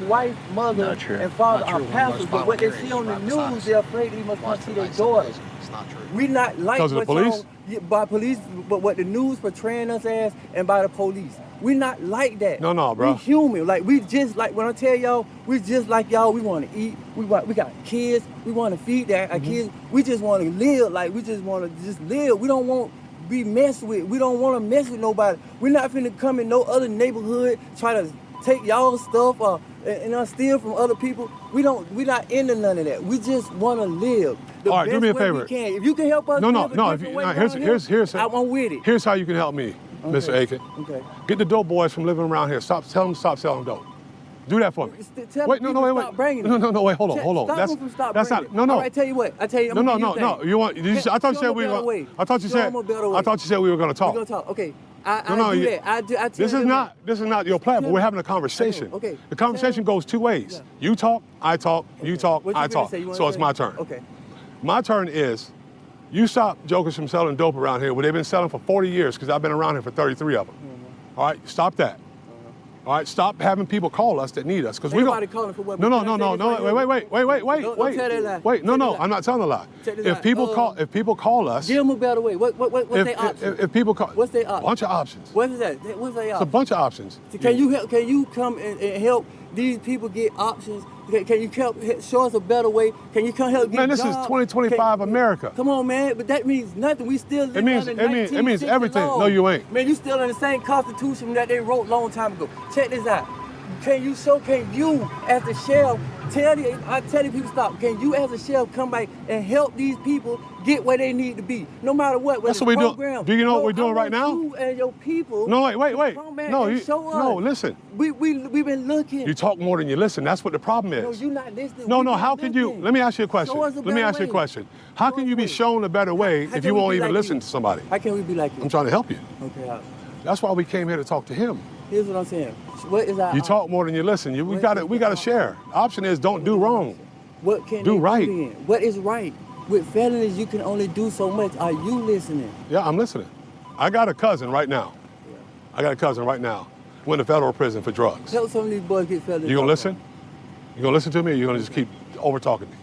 Speaker 14: wife, mother, and father are pastors, but what they see on the news, they're afraid he must come see their daughters.
Speaker 1: It's not true.
Speaker 14: We not like
Speaker 1: because of the police?
Speaker 14: By police, but what the news portraying us as, and by the police. We not like that.
Speaker 1: No, bro.
Speaker 14: We human. We just when I tell y'all, we just like y'all. We want to eat. We got kids. We want to feed our kids. We just want to live. We just want to just live. We don't want to be messed with. We don't want to mess with nobody. We're not finna come in no other neighborhood try to take y'all stuff and steal from other people. We not into none of that. We just want to live.
Speaker 1: All right, do me a favor.
Speaker 14: If you can help us,
Speaker 1: Here's
Speaker 14: I'm with it.
Speaker 1: Here's how you can help me, Mr. Aiken.
Speaker 14: Okay.
Speaker 1: Get the dope boys from living around here. Tell them to stop selling dope. Do that for me. Wait, wait. Wait, hold on. That's not. No.
Speaker 14: All right, tell you what.
Speaker 1: No. You want? I thought you said we were. I thought you said we were going to talk.
Speaker 14: We're going to talk. Okay. I do that.
Speaker 1: This is not your plan, but we're having a conversation.
Speaker 14: Okay.
Speaker 1: The conversation goes two ways.
Speaker 14: Yeah.
Speaker 1: You talk, I talk, you talk, I talk. So it's my turn.
Speaker 14: Okay.
Speaker 1: My turn is, you stop jokers from selling dope around here. Well, they've been selling for 40 years because I've been around here for 33 of them. All right, stop that. All right, stop having people call us that need us because we don't.
Speaker 14: Calling for what?
Speaker 1: No. Wait. No. I'm not telling a lie. If people call us.
Speaker 14: Give them a better way. What's their option?
Speaker 1: If people call.
Speaker 14: What's their option?
Speaker 1: Bunch of options.
Speaker 14: What is that? What's their option?
Speaker 1: It's a bunch of options.
Speaker 14: So can you come and help these people get options? Can you help show us a better way? Can you come help get
Speaker 1: Man, this
Speaker 14: jobs?
Speaker 1: is 2025 America.
Speaker 14: Come on, man, but that means nothing. We still live
Speaker 1: It means everything.
Speaker 14: laws.
Speaker 1: No, you ain't.
Speaker 14: Man, you still in the same Constitution that they wrote a long time ago. Check this out. Can you as the sheriff tell the people stop? Can you as a sheriff come back and help these people get where they need to be, no matter what?
Speaker 1: That's what we do. Do you know what we're doing right now?
Speaker 14: You and your people.
Speaker 1: No, wait.
Speaker 14: No,
Speaker 1: listen.
Speaker 14: We've been looking.
Speaker 1: You talk more than you listen. That's what the problem is.
Speaker 14: No, you're not listening.
Speaker 1: No. How can you? Let me ask you a question. Let me ask you a question. How can you be shown a better way if you won't even listen to somebody?
Speaker 14: How can we be like you?
Speaker 1: I'm trying to help you.
Speaker 14: Okay.
Speaker 1: That's why we came here to talk to him.
Speaker 14: Here's what I'm saying. What is our
Speaker 1: You talk more than you listen. We got to share. The option is don't do wrong.
Speaker 14: What can
Speaker 1: do
Speaker 14: they
Speaker 1: right?
Speaker 14: Do then? What is right? With felonies, you can only do so much. Are you listening?
Speaker 1: Yeah, I'm listening. I got a cousin right now. Went to federal prison for drugs.
Speaker 14: Help some of these boys get felonies.
Speaker 1: You gonna listen? You gonna listen to me, or you gonna just keep over talking me?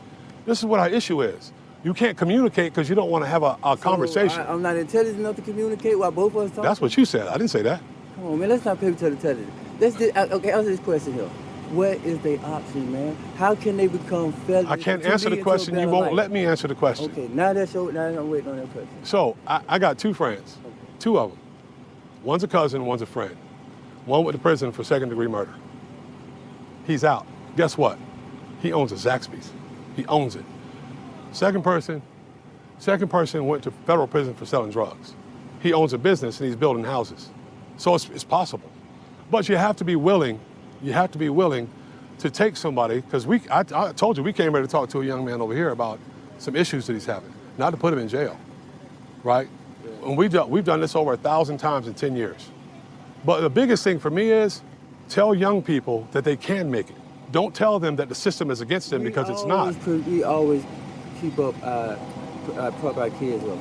Speaker 1: This is what our issue is. You can't communicate because you don't want to have a conversation.
Speaker 14: I'm not intelligent enough to communicate while both of us talk.
Speaker 1: That's what you said. I didn't say that.
Speaker 14: Come on, man. Let's not pay each other intelligent. Let's just, okay, answer this question here. What is their option, man? How can they become felons?
Speaker 1: I can't answer the question. You won't let me answer the question.
Speaker 14: Okay, now I'm waiting on that question.
Speaker 1: So I got two friends, two of them. One's a cousin, one's a friend. One went to prison for second-degree murder. He's out. Guess what? He owns a Zaxby's. He owns it. Second person went to federal prison for selling drugs. He owns a business and he's building houses. So it's possible. But you have to be willing. To take somebody, because I told you we came here to talk to a young man over here about some issues that he's having, not to put him in jail, right? And we've done this over 1,000 times in 10 years. But the biggest thing for me is tell young people that they can make it. Don't tell them that the system is against them because it's not.
Speaker 14: We always keep up prop our kids up.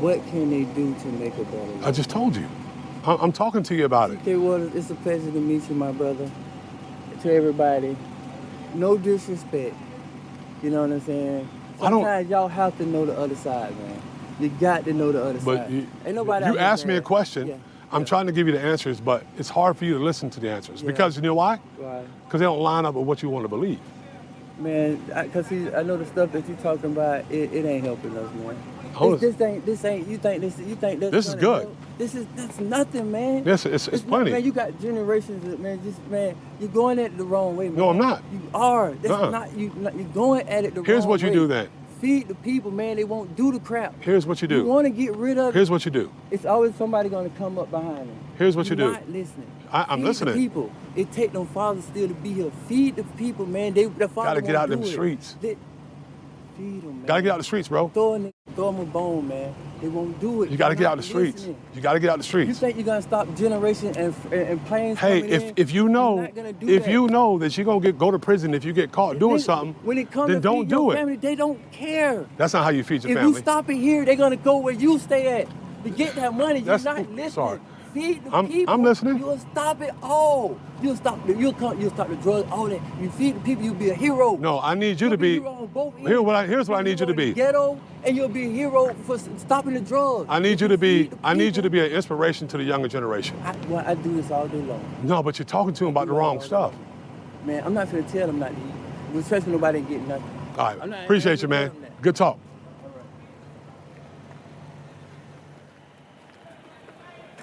Speaker 14: What can they do to make a better life?
Speaker 1: I just told you. I'm talking to you about it.
Speaker 14: Okay, well, it's a pleasure to meet you, my brother. To everybody, no disrespect. You know what I'm saying? Sometimes y'all have to know the other side, man. You got to know the other side. Ain't nobody.
Speaker 1: You asked me a question. Yeah. I'm trying to give you the answers, but it's hard for you to listen to the answers because you know why? Why? Because they don't line up with what you want to believe.
Speaker 14: Man, because I know the stuff that you're talking about. It ain't helping us, man.
Speaker 1: You think
Speaker 14: this
Speaker 1: is good.
Speaker 14: That's nothing, man.
Speaker 1: Yes, it's plenty.
Speaker 14: Man, you got generations of, man, you're going at it the wrong way, man.
Speaker 1: No, I'm not.
Speaker 14: You are. That's you're going at it the wrong way.
Speaker 1: Here's what you do then.
Speaker 14: Feed the people, man. They won't do the crap.
Speaker 1: Here's what you do.
Speaker 14: You want to get rid of it.
Speaker 1: Here's what you do.
Speaker 14: It's always somebody going to come up behind them.
Speaker 1: Here's what you do.
Speaker 14: Not listening.
Speaker 1: I'm listening.
Speaker 14: Feed the people. It take them fathers still to be here. Feed the people, man. The father
Speaker 1: Gotta get out
Speaker 14: in
Speaker 1: them streets.
Speaker 14: Feed them, man.
Speaker 1: Gotta get out the streets, bro.
Speaker 14: Throw them a bone, man. They won't do it.
Speaker 1: You gotta
Speaker 14: They're
Speaker 1: get
Speaker 14: not
Speaker 1: out the streets.
Speaker 14: listening.
Speaker 1: You gotta get out the streets.
Speaker 14: You think you're gonna stop generation and planes
Speaker 1: Hey,
Speaker 14: coming in?
Speaker 1: if you know,
Speaker 14: You're not gonna do
Speaker 1: if
Speaker 14: that.
Speaker 1: you know that you're gonna go to prison if you get caught doing something,
Speaker 14: when it comes
Speaker 1: then
Speaker 14: to
Speaker 1: don't
Speaker 14: feed
Speaker 1: do
Speaker 14: your
Speaker 1: it.
Speaker 14: family, they don't care.
Speaker 1: That's not how you feed your
Speaker 14: If
Speaker 1: family.
Speaker 14: you stop it here, they're gonna go where you stay at to get that money. You're not listening.
Speaker 1: Sorry.
Speaker 14: Feed the people.
Speaker 1: I'm listening.
Speaker 14: You'll stop it all. You'll stop the drugs, all that. You feed the people, you'll be a hero.
Speaker 1: No, I need you to be. Here's what I need you to be.
Speaker 14: Ghetto, and you'll be a hero for stopping the drugs.
Speaker 1: I need you to be. I need you to be an inspiration to the younger generation.
Speaker 14: I do this all day long.
Speaker 1: No, but you're talking to them about the wrong stuff.
Speaker 14: Man, I'm not gonna tell them not to eat. Especially nobody ain't getting nothing.
Speaker 1: All right. Appreciate you, man. Good talk.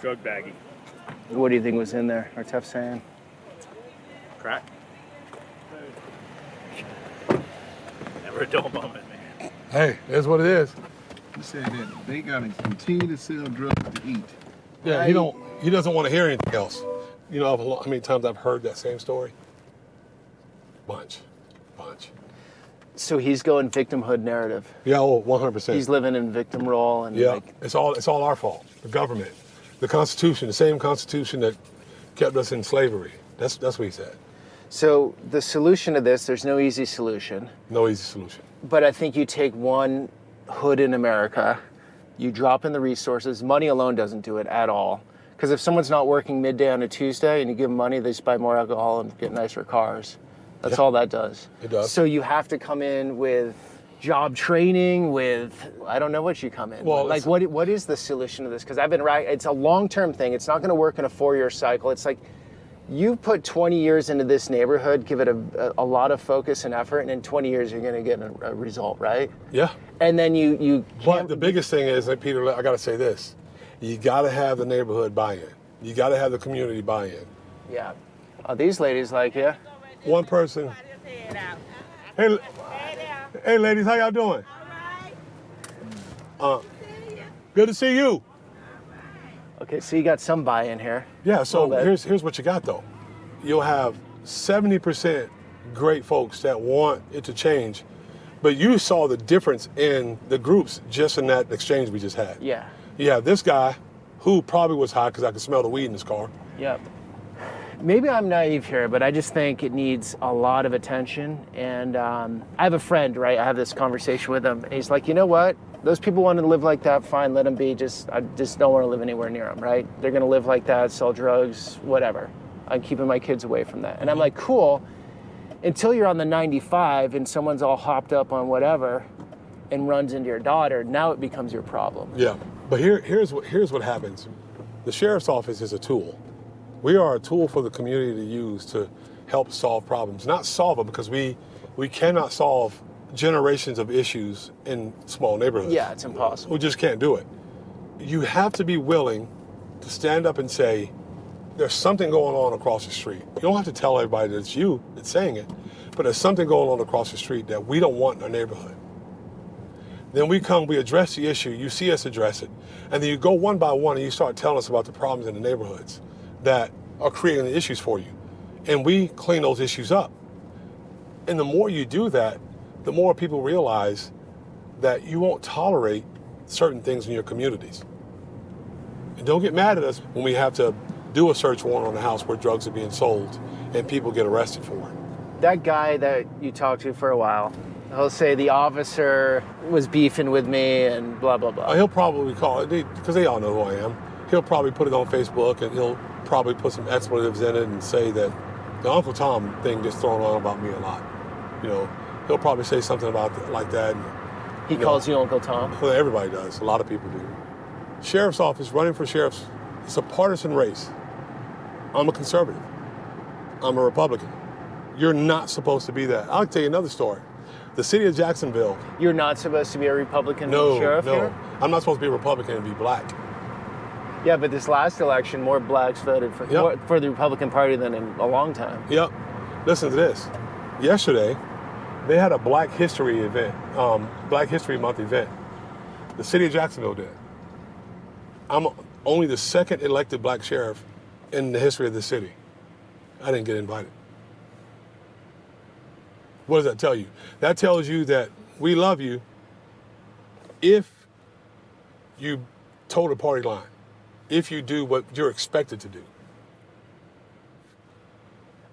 Speaker 7: Drug baggie.
Speaker 2: What do you think was in there? Our tough saying.
Speaker 7: Crack. Never a dull moment, man.
Speaker 1: Hey, that's what it is.
Speaker 15: You said that they gotta continue to sell drugs to eat.
Speaker 1: Yeah, he doesn't want to hear anything else. You know how many times I've heard that same story? Bunch.
Speaker 2: So he's going victimhood narrative.
Speaker 1: Yeah, 100%.
Speaker 2: He's living in victim role and
Speaker 1: yeah, it's all our fault. The government, the Constitution, the same Constitution that kept us in slavery. That's what he said.
Speaker 2: So the solution to this, there's no easy solution.
Speaker 1: No easy solution.
Speaker 2: But I think you take one hood in America, you drop in the resources. Money alone doesn't do it at all. Because if someone's not working midday on a Tuesday and you give them money, they just buy more alcohol and get nicer cars. That's all that does.
Speaker 1: It does.
Speaker 2: So you have to come in with job training, with, I don't know what you come in
Speaker 1: well,
Speaker 2: with. Like, what is the solution to this? Because it's a long-term thing. It's not going to work in a 4-year cycle. It's like, you put 20 years into this neighborhood, give it a lot of focus and effort, and in 20 years, you're going to get a result, right?
Speaker 1: Yeah.
Speaker 2: And then you
Speaker 1: But the biggest thing is, and Peter, I got to say this, you got to have the neighborhood buy-in. You got to have the community buy-in.
Speaker 2: Yeah. Oh, these ladies like you.
Speaker 1: One person. Hey, ladies, how y'all doing? Good to see you.
Speaker 2: Okay, so you got some buy-in here.
Speaker 1: Yeah, so here's what you got though. You'll have 70% great folks that want it to change, but you saw the difference in the groups just in that exchange we just had.
Speaker 2: Yeah.
Speaker 1: You have this guy who probably was high because I could smell the weed in his car.
Speaker 2: Yep. Maybe I'm naive here, but I just think it needs a lot of attention. And I have a friend, right? I have this conversation with him. And he's like, you know what? Those people want to live like that, fine, let them be. I just don't want to live anywhere near them, right? They're going to live like that, sell drugs, whatever. I'm keeping my kids away from that. And I'm like, cool, until you're on the 95 and someone's all hopped up on whatever and runs into your daughter, now it becomes your problem.
Speaker 1: Yeah, but here's what happens. The sheriff's office is a tool. We are a tool for the community to use to help solve problems. Not solve them, because we cannot solve generations of issues in small neighborhoods.
Speaker 2: Yeah, it's impossible.
Speaker 1: We just can't do it. You have to be willing to stand up and say, there's something going on across the street. You don't have to tell everybody that it's you that's saying it, but there's something going on across the street that we don't want in our neighborhood. Then we address the issue, you see us address it, and then you go one by one and you start telling us about the problems in the neighborhoods that are creating the issues for you. And we clean those issues up. And the more you do that, the more people realize that you won't tolerate certain things in your communities. And don't get mad at us when we have to do a search warrant on a house where drugs are being sold and people get arrested for it.
Speaker 2: That guy that you talked to for a while, he'll say the officer was beefing with me and blah, blah, blah.
Speaker 1: He'll probably call it, because they all know who I am. He'll probably put it on Facebook and he'll probably put some expletives in it and say that the Uncle Tom thing gets thrown on about me a lot. You know, he'll probably say something about like that. And,
Speaker 2: he calls you Uncle Tom?
Speaker 1: Well, everybody does. A lot of people do. Sheriff's office, running for sheriff's, it's a partisan race. I'm a conservative. I'm a Republican. You're not supposed to be that. I'll tell you another story. The city of Jacksonville.
Speaker 2: You're not supposed to be a Republican
Speaker 1: No,
Speaker 2: sheriff
Speaker 1: no.
Speaker 2: here?
Speaker 1: I'm not supposed to be a Republican and be black.
Speaker 2: Yeah, but this last election, more blacks voted for the Republican Party than in a long time.
Speaker 1: Yep. Listen to this. Yesterday, they had a Black History event, Black History Month event. The city of Jacksonville did. I'm only the second elected black sheriff in the history of the city. I didn't get invited. What does that tell you? That tells you that we love you if you toe the party line, if you do what you're expected to do.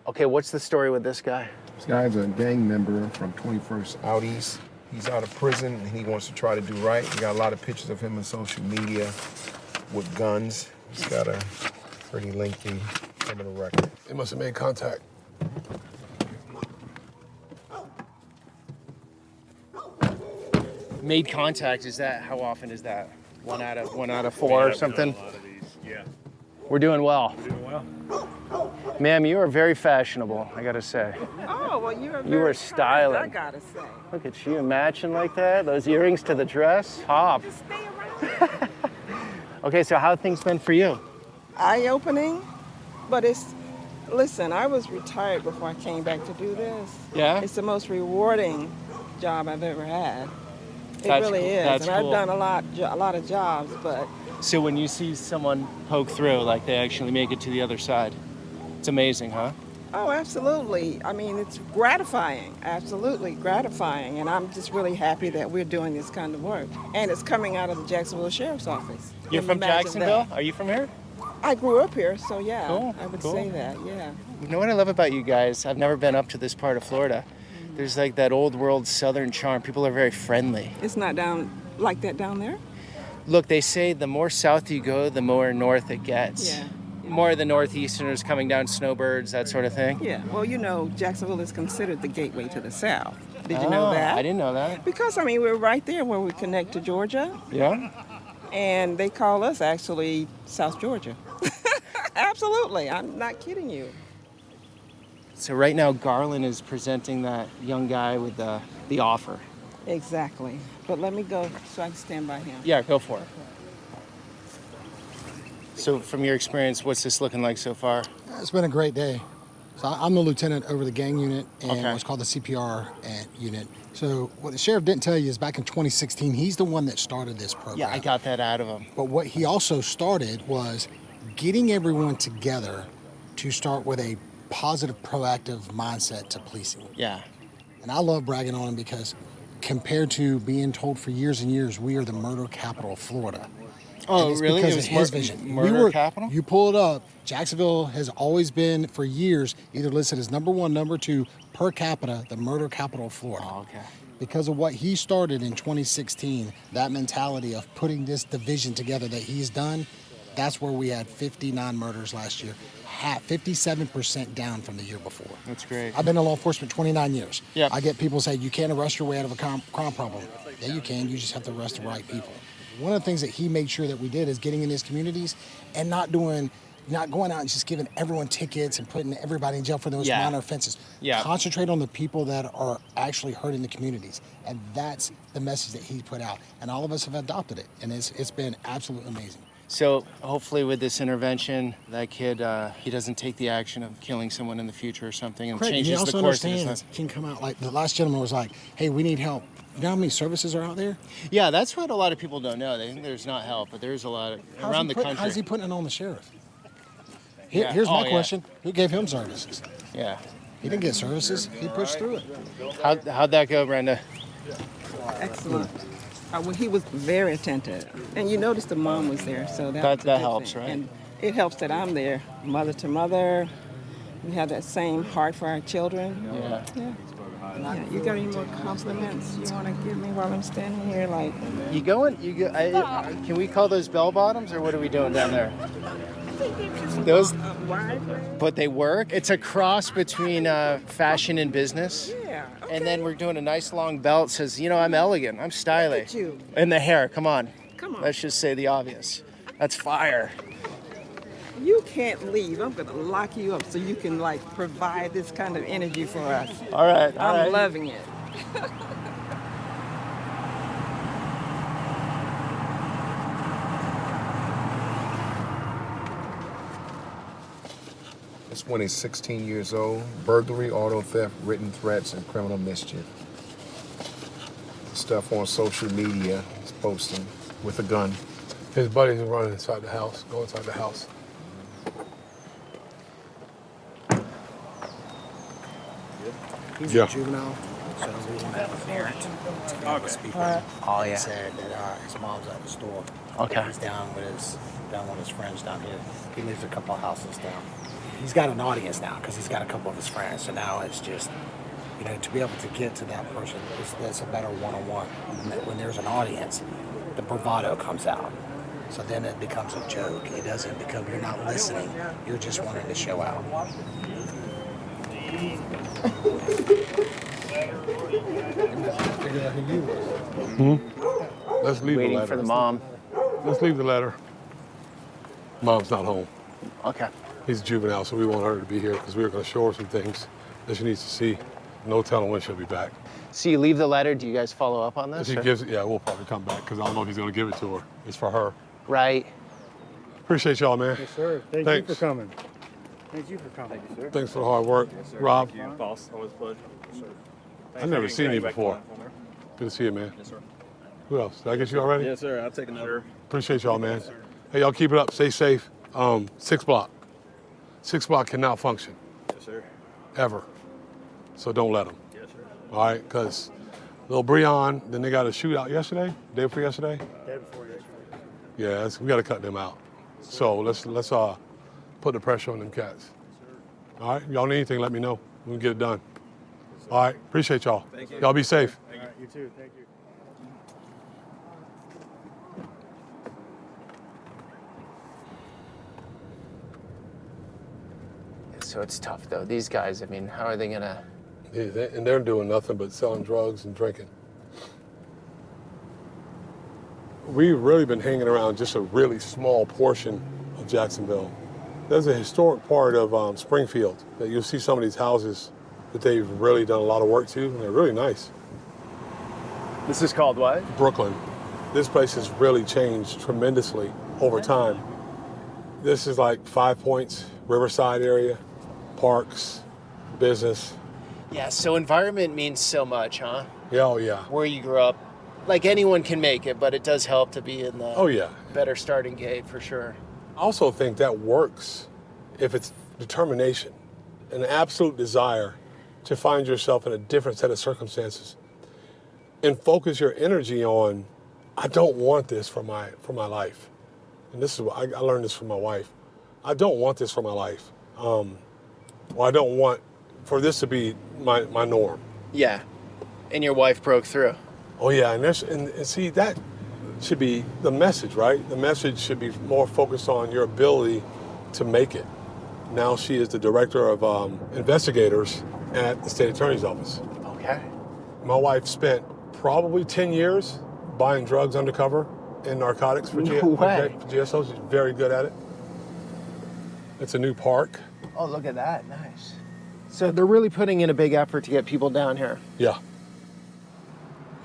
Speaker 2: Okay, what's the story with this guy?
Speaker 9: This guy's a gang member from 21st out east. He's out of prison and he wants to try to do right. We got a lot of pictures of him on social media with guns. He's got a pretty lengthy criminal record.
Speaker 1: They must have made contact.
Speaker 2: Made contact, is that, how often is that? One out of four or something?
Speaker 7: A lot of these. Yeah.
Speaker 2: We're doing well.
Speaker 7: We're doing well.
Speaker 2: Ma'am, you are very fashionable, I gotta say.
Speaker 16: Oh, well, you are
Speaker 2: You are styling.
Speaker 16: I gotta say.
Speaker 2: Look at you matching like that. Those earrings to the dress. Hop.
Speaker 16: Just stay around.
Speaker 2: Okay, so how have things been for you?
Speaker 16: Eye-opening, but listen, I was retired before I came back to do this.
Speaker 2: Yeah?
Speaker 16: It's the most rewarding job I've ever had. It
Speaker 2: That's
Speaker 16: really
Speaker 2: cool.
Speaker 16: is.
Speaker 2: That's
Speaker 16: and
Speaker 2: cool.
Speaker 16: I've done a lot of jobs, but
Speaker 2: So when you see someone poke through, like they actually make it to the other side, it's amazing, huh?
Speaker 16: oh, absolutely. I mean, it's gratifying, absolutely gratifying. And I'm just really happy that we're doing this kind of work. And it's coming out of the Jacksonville Sheriff's Office.
Speaker 2: You're from
Speaker 16: Imagine
Speaker 2: Jacksonville?
Speaker 16: that.
Speaker 2: Are you from here?
Speaker 16: I grew up here, so yeah,
Speaker 2: Cool,
Speaker 16: I would
Speaker 2: cool.
Speaker 16: say that, yeah.
Speaker 2: You know what I love about you guys? I've never been up to this part of Florida. There's like that old world southern charm. People are very friendly.
Speaker 16: It's not down like that down there?
Speaker 2: Look, they say the more south you go, the more north it gets.
Speaker 16: Yeah.
Speaker 2: More of the northeasterners coming down, snowbirds, that sort of thing.
Speaker 16: Yeah, well, you know, Jacksonville is considered the gateway to the South. Did you know that?
Speaker 2: I didn't know that.
Speaker 16: Because, I mean, we're right there where we connect to Georgia,
Speaker 2: Yeah?
Speaker 16: and they call us actually South Georgia. Absolutely, I'm not kidding you.
Speaker 2: So right now, Garland is presenting that young guy with the offer.
Speaker 16: Exactly. But let me go so I can stand by him.
Speaker 2: Yeah, go for it. So from your experience, what's this looking like so far?
Speaker 6: It's been a great day. So I'm the lieutenant over the gang unit and
Speaker 2: Okay.
Speaker 6: what's called the CPR unit. So what the sheriff didn't tell you is back in 2016, he's the one that started this program.
Speaker 2: Yeah, I got that out of him.
Speaker 6: But what he also started was getting everyone together to start with a positive, proactive mindset to policing.
Speaker 2: Yeah.
Speaker 6: And I love bragging on him because compared to being told for years and years, we are the murder capital of Florida.
Speaker 2: Oh,
Speaker 6: And it's
Speaker 2: really?
Speaker 6: because
Speaker 2: It was
Speaker 6: of his vision.
Speaker 2: murder capital?
Speaker 6: You pull it up. Jacksonville has always been, for years, either listed as number one, number two, per capita, the murder capital of Florida.
Speaker 2: Oh, okay.
Speaker 6: Because of what he started in 2016, that mentality of putting this division together that he's done, that's where we had 59 murders last year, 57% down from the year before.
Speaker 2: That's great.
Speaker 6: I've been in law enforcement 29 years.
Speaker 2: Yep.
Speaker 6: I get people say, you can't arrest your way out of a crime problem. Yeah, you can. You just have to arrest the right people. One of the things that he made sure that we did is getting in his communities and not going out and just giving everyone tickets and putting everybody in jail for those minor offenses.
Speaker 2: Yeah.
Speaker 6: Concentrate on the people that are actually hurting the communities. And that's the message that he put out. And all of us have adopted it. And it's been absolutely amazing.
Speaker 2: So hopefully with this intervention, that kid, he doesn't take the action of killing someone in the future or something and
Speaker 6: Correct. He
Speaker 2: changes
Speaker 6: also
Speaker 2: the course of his
Speaker 6: understands
Speaker 2: life.
Speaker 6: can come out like the last gentleman was like, hey, we need help. You know how many services are out there?
Speaker 2: Yeah, that's what a lot of people don't know. They think there's not help, but there's a lot of, around the country.
Speaker 6: How's he putting it on the sheriff?
Speaker 2: Yeah.
Speaker 6: Here's my
Speaker 2: Oh, yeah.
Speaker 6: question. Who gave him services?
Speaker 2: Yeah.
Speaker 6: He didn't get services. He pushed through it.
Speaker 2: How'd that go, Brenda?
Speaker 16: Excellent. Well, he was very attentive. And you noticed the mom was there, so that was a
Speaker 2: That
Speaker 16: good
Speaker 2: helps,
Speaker 16: thing.
Speaker 2: right?
Speaker 16: And it helps that I'm there, mother to mother. We have that same heart for our children.
Speaker 2: Yeah.
Speaker 16: Yeah, you got any more compliments you want to give me while I'm standing here? Like,
Speaker 2: You going? Can we call those bell bottoms, or what are we doing down there? Those, but they work. It's a cross between fashion and business.
Speaker 16: Yeah.
Speaker 2: And then we're doing a nice long belt. Says, I'm elegant. I'm stylish.
Speaker 16: Look at you.
Speaker 2: And the hair. Come on.
Speaker 16: Come on.
Speaker 2: Let's just say the obvious. That's fire.
Speaker 16: You can't leave. I'm gonna lock you up so you can like provide this kind of energy for us.
Speaker 2: All right.
Speaker 16: I'm loving it.
Speaker 9: one is 16 years old. Burglary, auto theft, written threats, and criminal mischief. Stuff on social media. He's posting with a gun.
Speaker 1: His buddies are running inside the house. Go inside the house.
Speaker 6: He's
Speaker 1: Yeah.
Speaker 6: a juvenile, so we don't have a parent to be able to speak with him.
Speaker 2: Oh, yeah.
Speaker 6: He said that his mom's at the store.
Speaker 2: Okay.
Speaker 6: He's down with one of his friends down here. He lives a couple of houses down. He's got an audience now because he's got a couple of his friends. So now it's just, to be able to get to that person, that's a better one-on-one. When there's an audience, the bravado comes out. So then it becomes a joke. It doesn't become, you're not listening, you're just wanting to show out.
Speaker 1: Let's leave the
Speaker 2: Waiting
Speaker 1: letter.
Speaker 2: for the mom.
Speaker 1: Let's leave the letter. Mom's not home.
Speaker 2: Okay.
Speaker 1: He's a juvenile, so we want her to be here because we were going to show her some things that she needs to see. No telling when she'll be back.
Speaker 2: So you leave the letter. Do you guys follow up on
Speaker 1: If
Speaker 2: this?
Speaker 1: he
Speaker 2: or-
Speaker 1: gives it, yeah, we'll probably come back because I don't know if he's going to give it to her. It's for her.
Speaker 2: Right.
Speaker 1: Appreciate y'all, man.
Speaker 17: Yes, sir. Thank
Speaker 1: Thanks.
Speaker 17: you for coming. Thank you for coming. Thank you, sir.
Speaker 1: Thanks for the hard work. Rob,
Speaker 7: Thank you, boss. Always a pleasure. Yes, sir.
Speaker 1: I've never seen you before. Good to see you, man.
Speaker 7: Yes, sir.
Speaker 1: Who else? Did I get you already?
Speaker 7: Yes, sir. I'll take another.
Speaker 1: Appreciate y'all, man. Hey, y'all keep it up. Stay safe. 6 block. 6 block cannot function.
Speaker 7: Yes, sir.
Speaker 1: Ever. So don't let them.
Speaker 7: Yes, sir.
Speaker 1: All right? Because little Breon, then they got a shootout yesterday, day before yesterday.
Speaker 17: Day before yesterday.
Speaker 1: Yeah, we got to cut them out. So let's put the pressure on them cats. All right? Y'all need anything, let me know. We can get it done. All right? Appreciate y'all.
Speaker 7: Thank you.
Speaker 1: Y'all be safe.
Speaker 17: All right, you too. Thank you.
Speaker 2: So it's tough, though. These guys, I mean, how are they going to...
Speaker 1: Yeah, and they're doing nothing but selling drugs and drinking. We've really been hanging around just a really small portion of Jacksonville. There's a historic part of Springfield that you'll see some of these houses that they've really done a lot of work to, and they're really nice.
Speaker 2: This is called what?
Speaker 1: Brooklyn. This place has really changed tremendously over time. This is like 5 Points, Riverside area, parks, business.
Speaker 2: Yeah, so environment means so much, huh?
Speaker 1: Yeah, oh yeah.
Speaker 2: Where you grew up. Like anyone can make it, but it does help to be in the
Speaker 1: Oh yeah.
Speaker 2: better starting gate for sure.
Speaker 1: I also think that works if it's determination, an absolute desire to find yourself in a different set of circumstances and focus your energy on, I don't want this for my life. And this is what I learned this from my wife. I don't want this for my life. Or I don't want for this to be my norm.
Speaker 2: Yeah. And your wife broke through.
Speaker 1: Oh yeah, and see, that should be the message, right? The message should be more focused on your ability to make it. Now she is the director of investigators at the state attorney's office.
Speaker 2: Okay.
Speaker 1: My wife spent probably 10 years buying drugs undercover and narcotics for GSO. She's very good at it. It's a new park.
Speaker 2: Oh, look at that. Nice. So they're really putting in a big effort to get people down here.
Speaker 1: Yeah.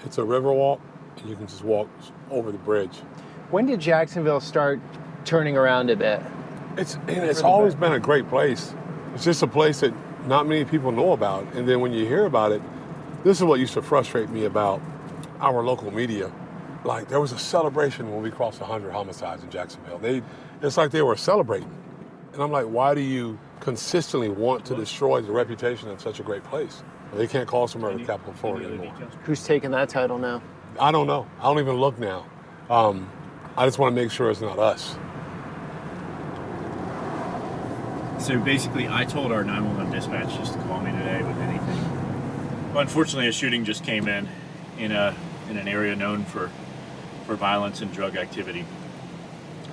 Speaker 1: It's a river walk, and you can just walk over the bridge.
Speaker 2: When did Jacksonville start turning around a bit?
Speaker 1: It's always been a great place. It's just a place that not many people know about. And then when you hear about it, this is what used to frustrate me about our local media. Like, there was a celebration when we crossed 100 homicides in Jacksonville. It's like they were celebrating. And I'm like, why do you consistently want to destroy the reputation of such a great place? They can't call us America's capital of Florida anymore.
Speaker 2: Who's taking that title now?
Speaker 1: I don't know. I don't even look now. I just want to make sure it's not us.
Speaker 3: So basically, I told our 911 dispatch just to call me today with anything. Well, unfortunately, a shooting just came in an area known for violence and drug activity.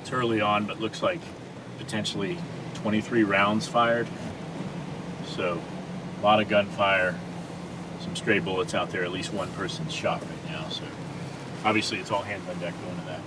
Speaker 3: It's early on, but looks like potentially 23 rounds fired. So a lot of gunfire, some stray bullets out there. At least one person's shot right now. So obviously, it's all hands on deck going to that.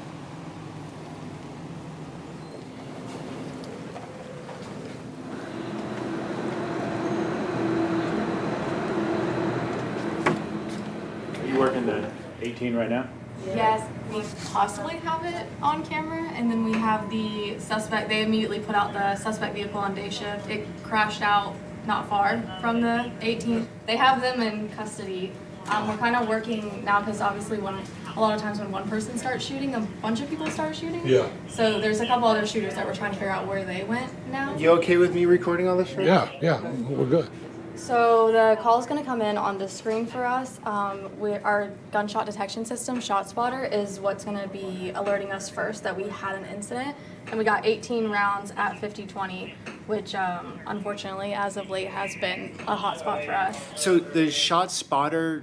Speaker 7: Are you working the 18 right now?
Speaker 18: Yes, we possibly have it on camera, and then we have the suspect. They immediately put out the suspect vehicle on day shift. It crashed out not far from the 18th. They have them in custody. We're kind of working now because obviously a lot of times when one person starts shooting, a bunch of people start shooting.
Speaker 1: Yeah.
Speaker 18: So there's a couple other shooters that we're trying to figure out where they went now.
Speaker 2: You okay with me recording all this?
Speaker 1: Yeah, we're good.
Speaker 18: So the call is going to come in on the screen for us. Our gunshot detection system, ShotSpotter, is what's going to be alerting us first that we had an incident. And we got 18 rounds at 50-20, which unfortunately, as of late, has been a hot spot for us.
Speaker 2: So the ShotSpotter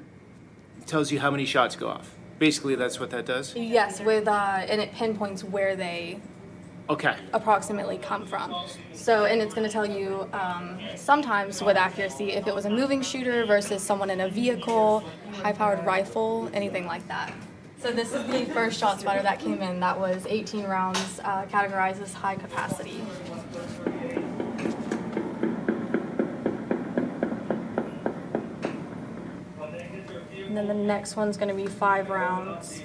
Speaker 2: tells you how many shots go off. Basically, that's what that does?
Speaker 18: Yes, and it pinpoints where they approximately come from. So, and it's going to tell you sometimes with accuracy if it was a moving shooter versus someone in a vehicle, high-powered rifle, anything like that. So this is the first ShotSpotter that came in. That was 18 rounds, categorized as high capacity. And then the next one's going to be 5 rounds.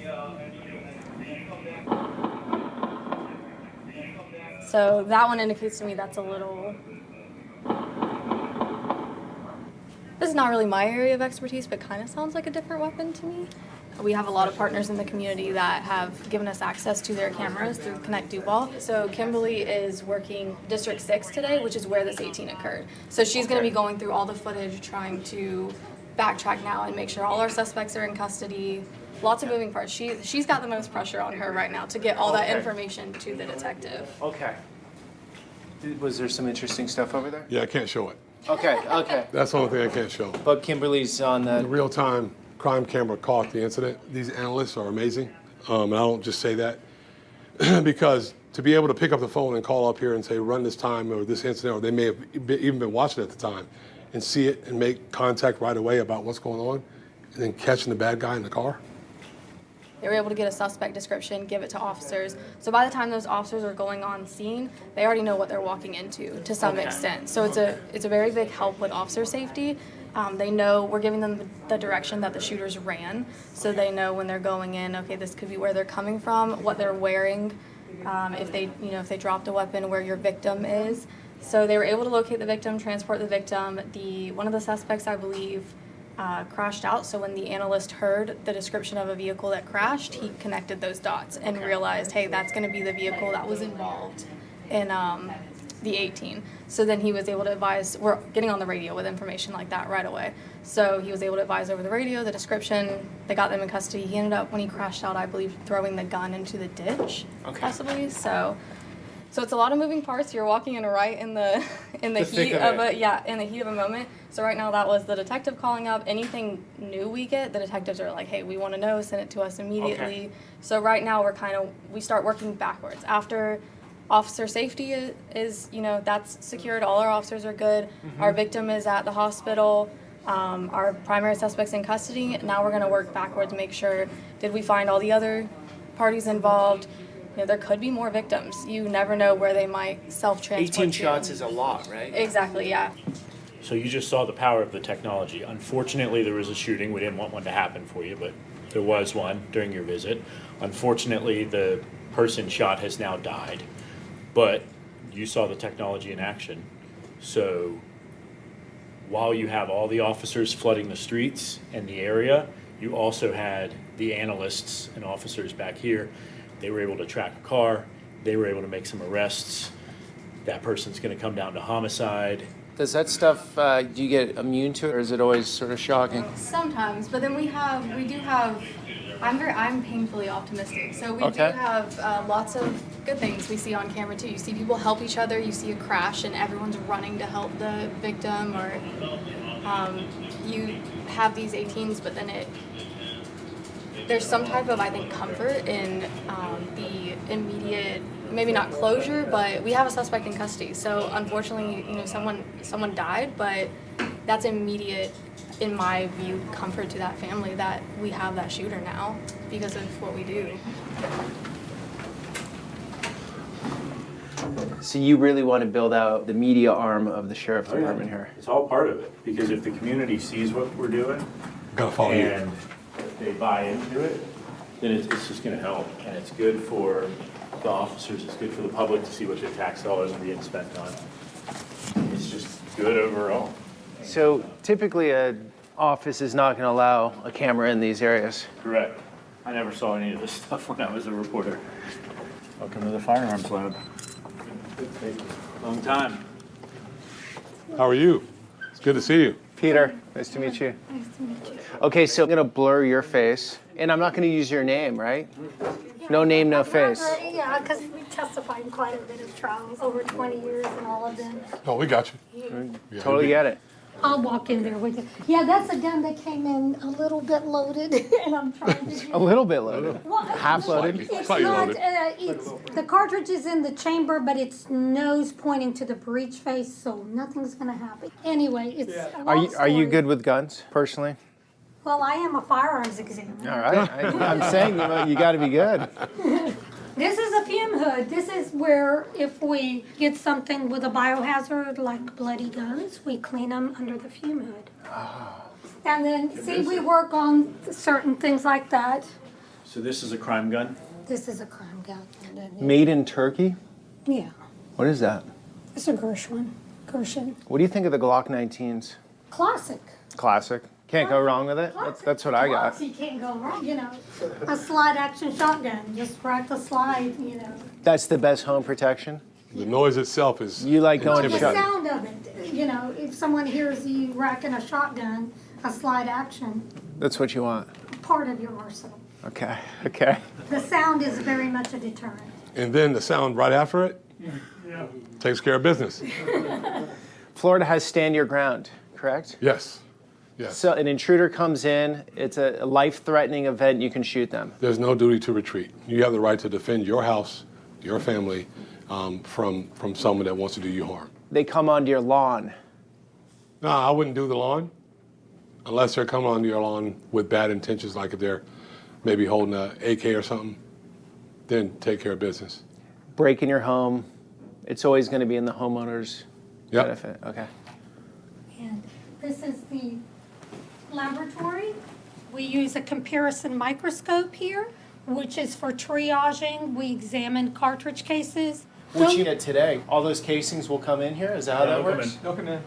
Speaker 18: So that one indicates to me that's a little... This is not really my area of expertise, but kind of sounds like a different weapon to me. We have a lot of partners in the community that have given us access to their cameras through Connect Duval. So Kimberly is working District 6 today, which is where this 18 occurred. So she's going to be going through all the footage, trying to backtrack now and make sure all our suspects are in custody. Lots of moving parts. She's got the most pressure on her right now to get all that information to the detective.
Speaker 2: Okay. Was there some interesting stuff over there?
Speaker 1: Yeah, I can't show it.
Speaker 2: Okay.
Speaker 1: That's the only thing I can't show.
Speaker 2: But Kimberly's on the
Speaker 1: real-time crime camera caught the incident. These analysts are amazing. And I don't just say that because to be able to pick up the phone and call up here and say, run this time or this incident, or they may have even been watching at the time, and see it and make contact right away about what's going on, and then catching the bad guy in the car.
Speaker 18: They were able to get a suspect description, give it to officers. So by the time those officers are going on scene, they already know what they're walking into to some extent. So it's a very big help with officer safety. They know we're giving them the direction that the shooters ran, so they know when they're going in, okay, this could be where they're coming from, what they're wearing, if they dropped a weapon, where your victim is. So they were able to locate the victim, transport the victim. One of the suspects, I believe, crashed out. So when the analyst heard the description of a vehicle that crashed, he connected those dots and realized, hey, that's going to be the vehicle that was involved in the 18. So then he was able to advise, we're getting on the radio with information like that right away. So he was able to advise over the radio, the description. They got them in custody. He ended up, when he crashed out, I believe, throwing the gun into the ditch, possibly. So it's a lot of moving parts. You're walking in right in the heat of a moment. So right now that was the detective calling up. Anything new we get, the detectives are like, hey, we want to know, send it to us immediately. Okay. So right now we start working backwards. After officer safety is that's secured, all our officers are good. Mm-hmm. Our victim is at the hospital. Our primary suspect's in custody. Now we're going to work backwards, make sure, did we find all the other parties involved? There could be more victims. You never know where they might self-transport
Speaker 2: 18 shots is a lot, right?
Speaker 18: Exactly, yeah.
Speaker 3: So you just saw the power of the technology. Unfortunately, there was a shooting. We didn't want one to happen for you, but there was one during your visit. Unfortunately, the person shot has now died, but you saw the technology in action. So while you have all the officers flooding the streets and the area, you also had the analysts and officers back here. They were able to track a car. They were able to make some arrests. That person's going to come down to homicide.
Speaker 2: Does that stuff, do you get immune to it, or is it always sort of shocking?
Speaker 18: Sometimes, but then I'm painfully optimistic. So we do have lots of good things we see on camera too. You see people help each other. You see a crash and everyone's running to help the victim, or you have these 18s, but then there's some type of, I think, comfort in the immediate, maybe not closure, but we have a suspect in custody. So unfortunately, someone died, but that's immediate, in my view, comfort to that family that we have that shooter now because of what we do.
Speaker 2: So you really want to build out the media arm of the sheriff's department here?
Speaker 3: It's all part of it, because if the community sees what we're doing
Speaker 1: gotta follow
Speaker 3: and they buy into it, then it's just going to help. And it's good for the officers, it's good for the public to see what their tax dollars are being spent on. It's just good overall.
Speaker 2: So typically an office is not going to allow a camera in these areas.
Speaker 3: Correct. I never saw any of this stuff when I was a reporter. Welcome to the Firearms Lab. Long time.
Speaker 1: How are you? It's good to see you.
Speaker 2: Peter, nice to meet you.
Speaker 19: Nice to meet you.
Speaker 2: Okay, so I'm going to blur your face, and I'm not going to use your name, right? No name, no face.
Speaker 19: Yeah, because we testified in quite a bit of trials, over 20 years in all of them.
Speaker 1: Oh, we got you.
Speaker 2: Yeah, totally get it.
Speaker 19: I'll walk in there with you. Yeah, that's a gun that came in a little bit loaded, and I'm trying to...
Speaker 2: A little bit loaded?
Speaker 19: Well,
Speaker 2: half loaded?
Speaker 19: It's not, it's, the cartridge is in the chamber, but it's nose pointing to the breech face, so nothing's going to happen. Anyway, it's a long
Speaker 2: Are you
Speaker 19: story.
Speaker 2: good with guns, personally?
Speaker 19: Well, I am a firearms examiner.
Speaker 2: All right. I'm saying you got to be good.
Speaker 19: This is a fume hood. This is where if we get something with a biohazard like bloody guns, we clean them under the fume hood. And then, see, we work on certain things like that.
Speaker 3: So this is a crime gun?
Speaker 19: This is a crime gun. And then,
Speaker 2: Made in Turkey?
Speaker 19: yeah,
Speaker 2: What is that?
Speaker 19: it's a Gershwin.
Speaker 2: What do you think of the Glock 19s?
Speaker 19: Classic.
Speaker 2: Classic. Can't go wrong with it. That's what I got.
Speaker 19: You can't go wrong, you know. A slide action shotgun, just rack the slide, you know.
Speaker 2: That's the best home protection.
Speaker 1: The noise itself is...
Speaker 2: You like going to
Speaker 19: The
Speaker 2: shot.
Speaker 19: sound of it, you know, if someone hears you racking a shotgun, a slide action,
Speaker 2: That's what you want.
Speaker 19: part of your arsenal.
Speaker 2: Okay.
Speaker 19: The sound is very much a deterrent.
Speaker 1: And then the sound right after it takes care of business.
Speaker 2: Florida has stand your ground, correct?
Speaker 1: Yes. Yes.
Speaker 2: So an intruder comes in, it's a life-threatening event, you can shoot them.
Speaker 1: There's no duty to retreat. You have the right to defend your house, your family, from someone that wants to do you harm.
Speaker 2: They come onto your lawn.
Speaker 1: No, I wouldn't do the lawn unless they're coming onto your lawn with bad intentions, like if they're maybe holding an AK or something. Then take care of business.
Speaker 2: Break in your home, it's always going to be in the homeowner's benefit. Okay.
Speaker 19: And this is the laboratory. We use a comparison microscope here, which is for triaging. We examine cartridge cases.
Speaker 2: What you get today, all those casings will come in here? Is that how that works?
Speaker 5: They'll come in.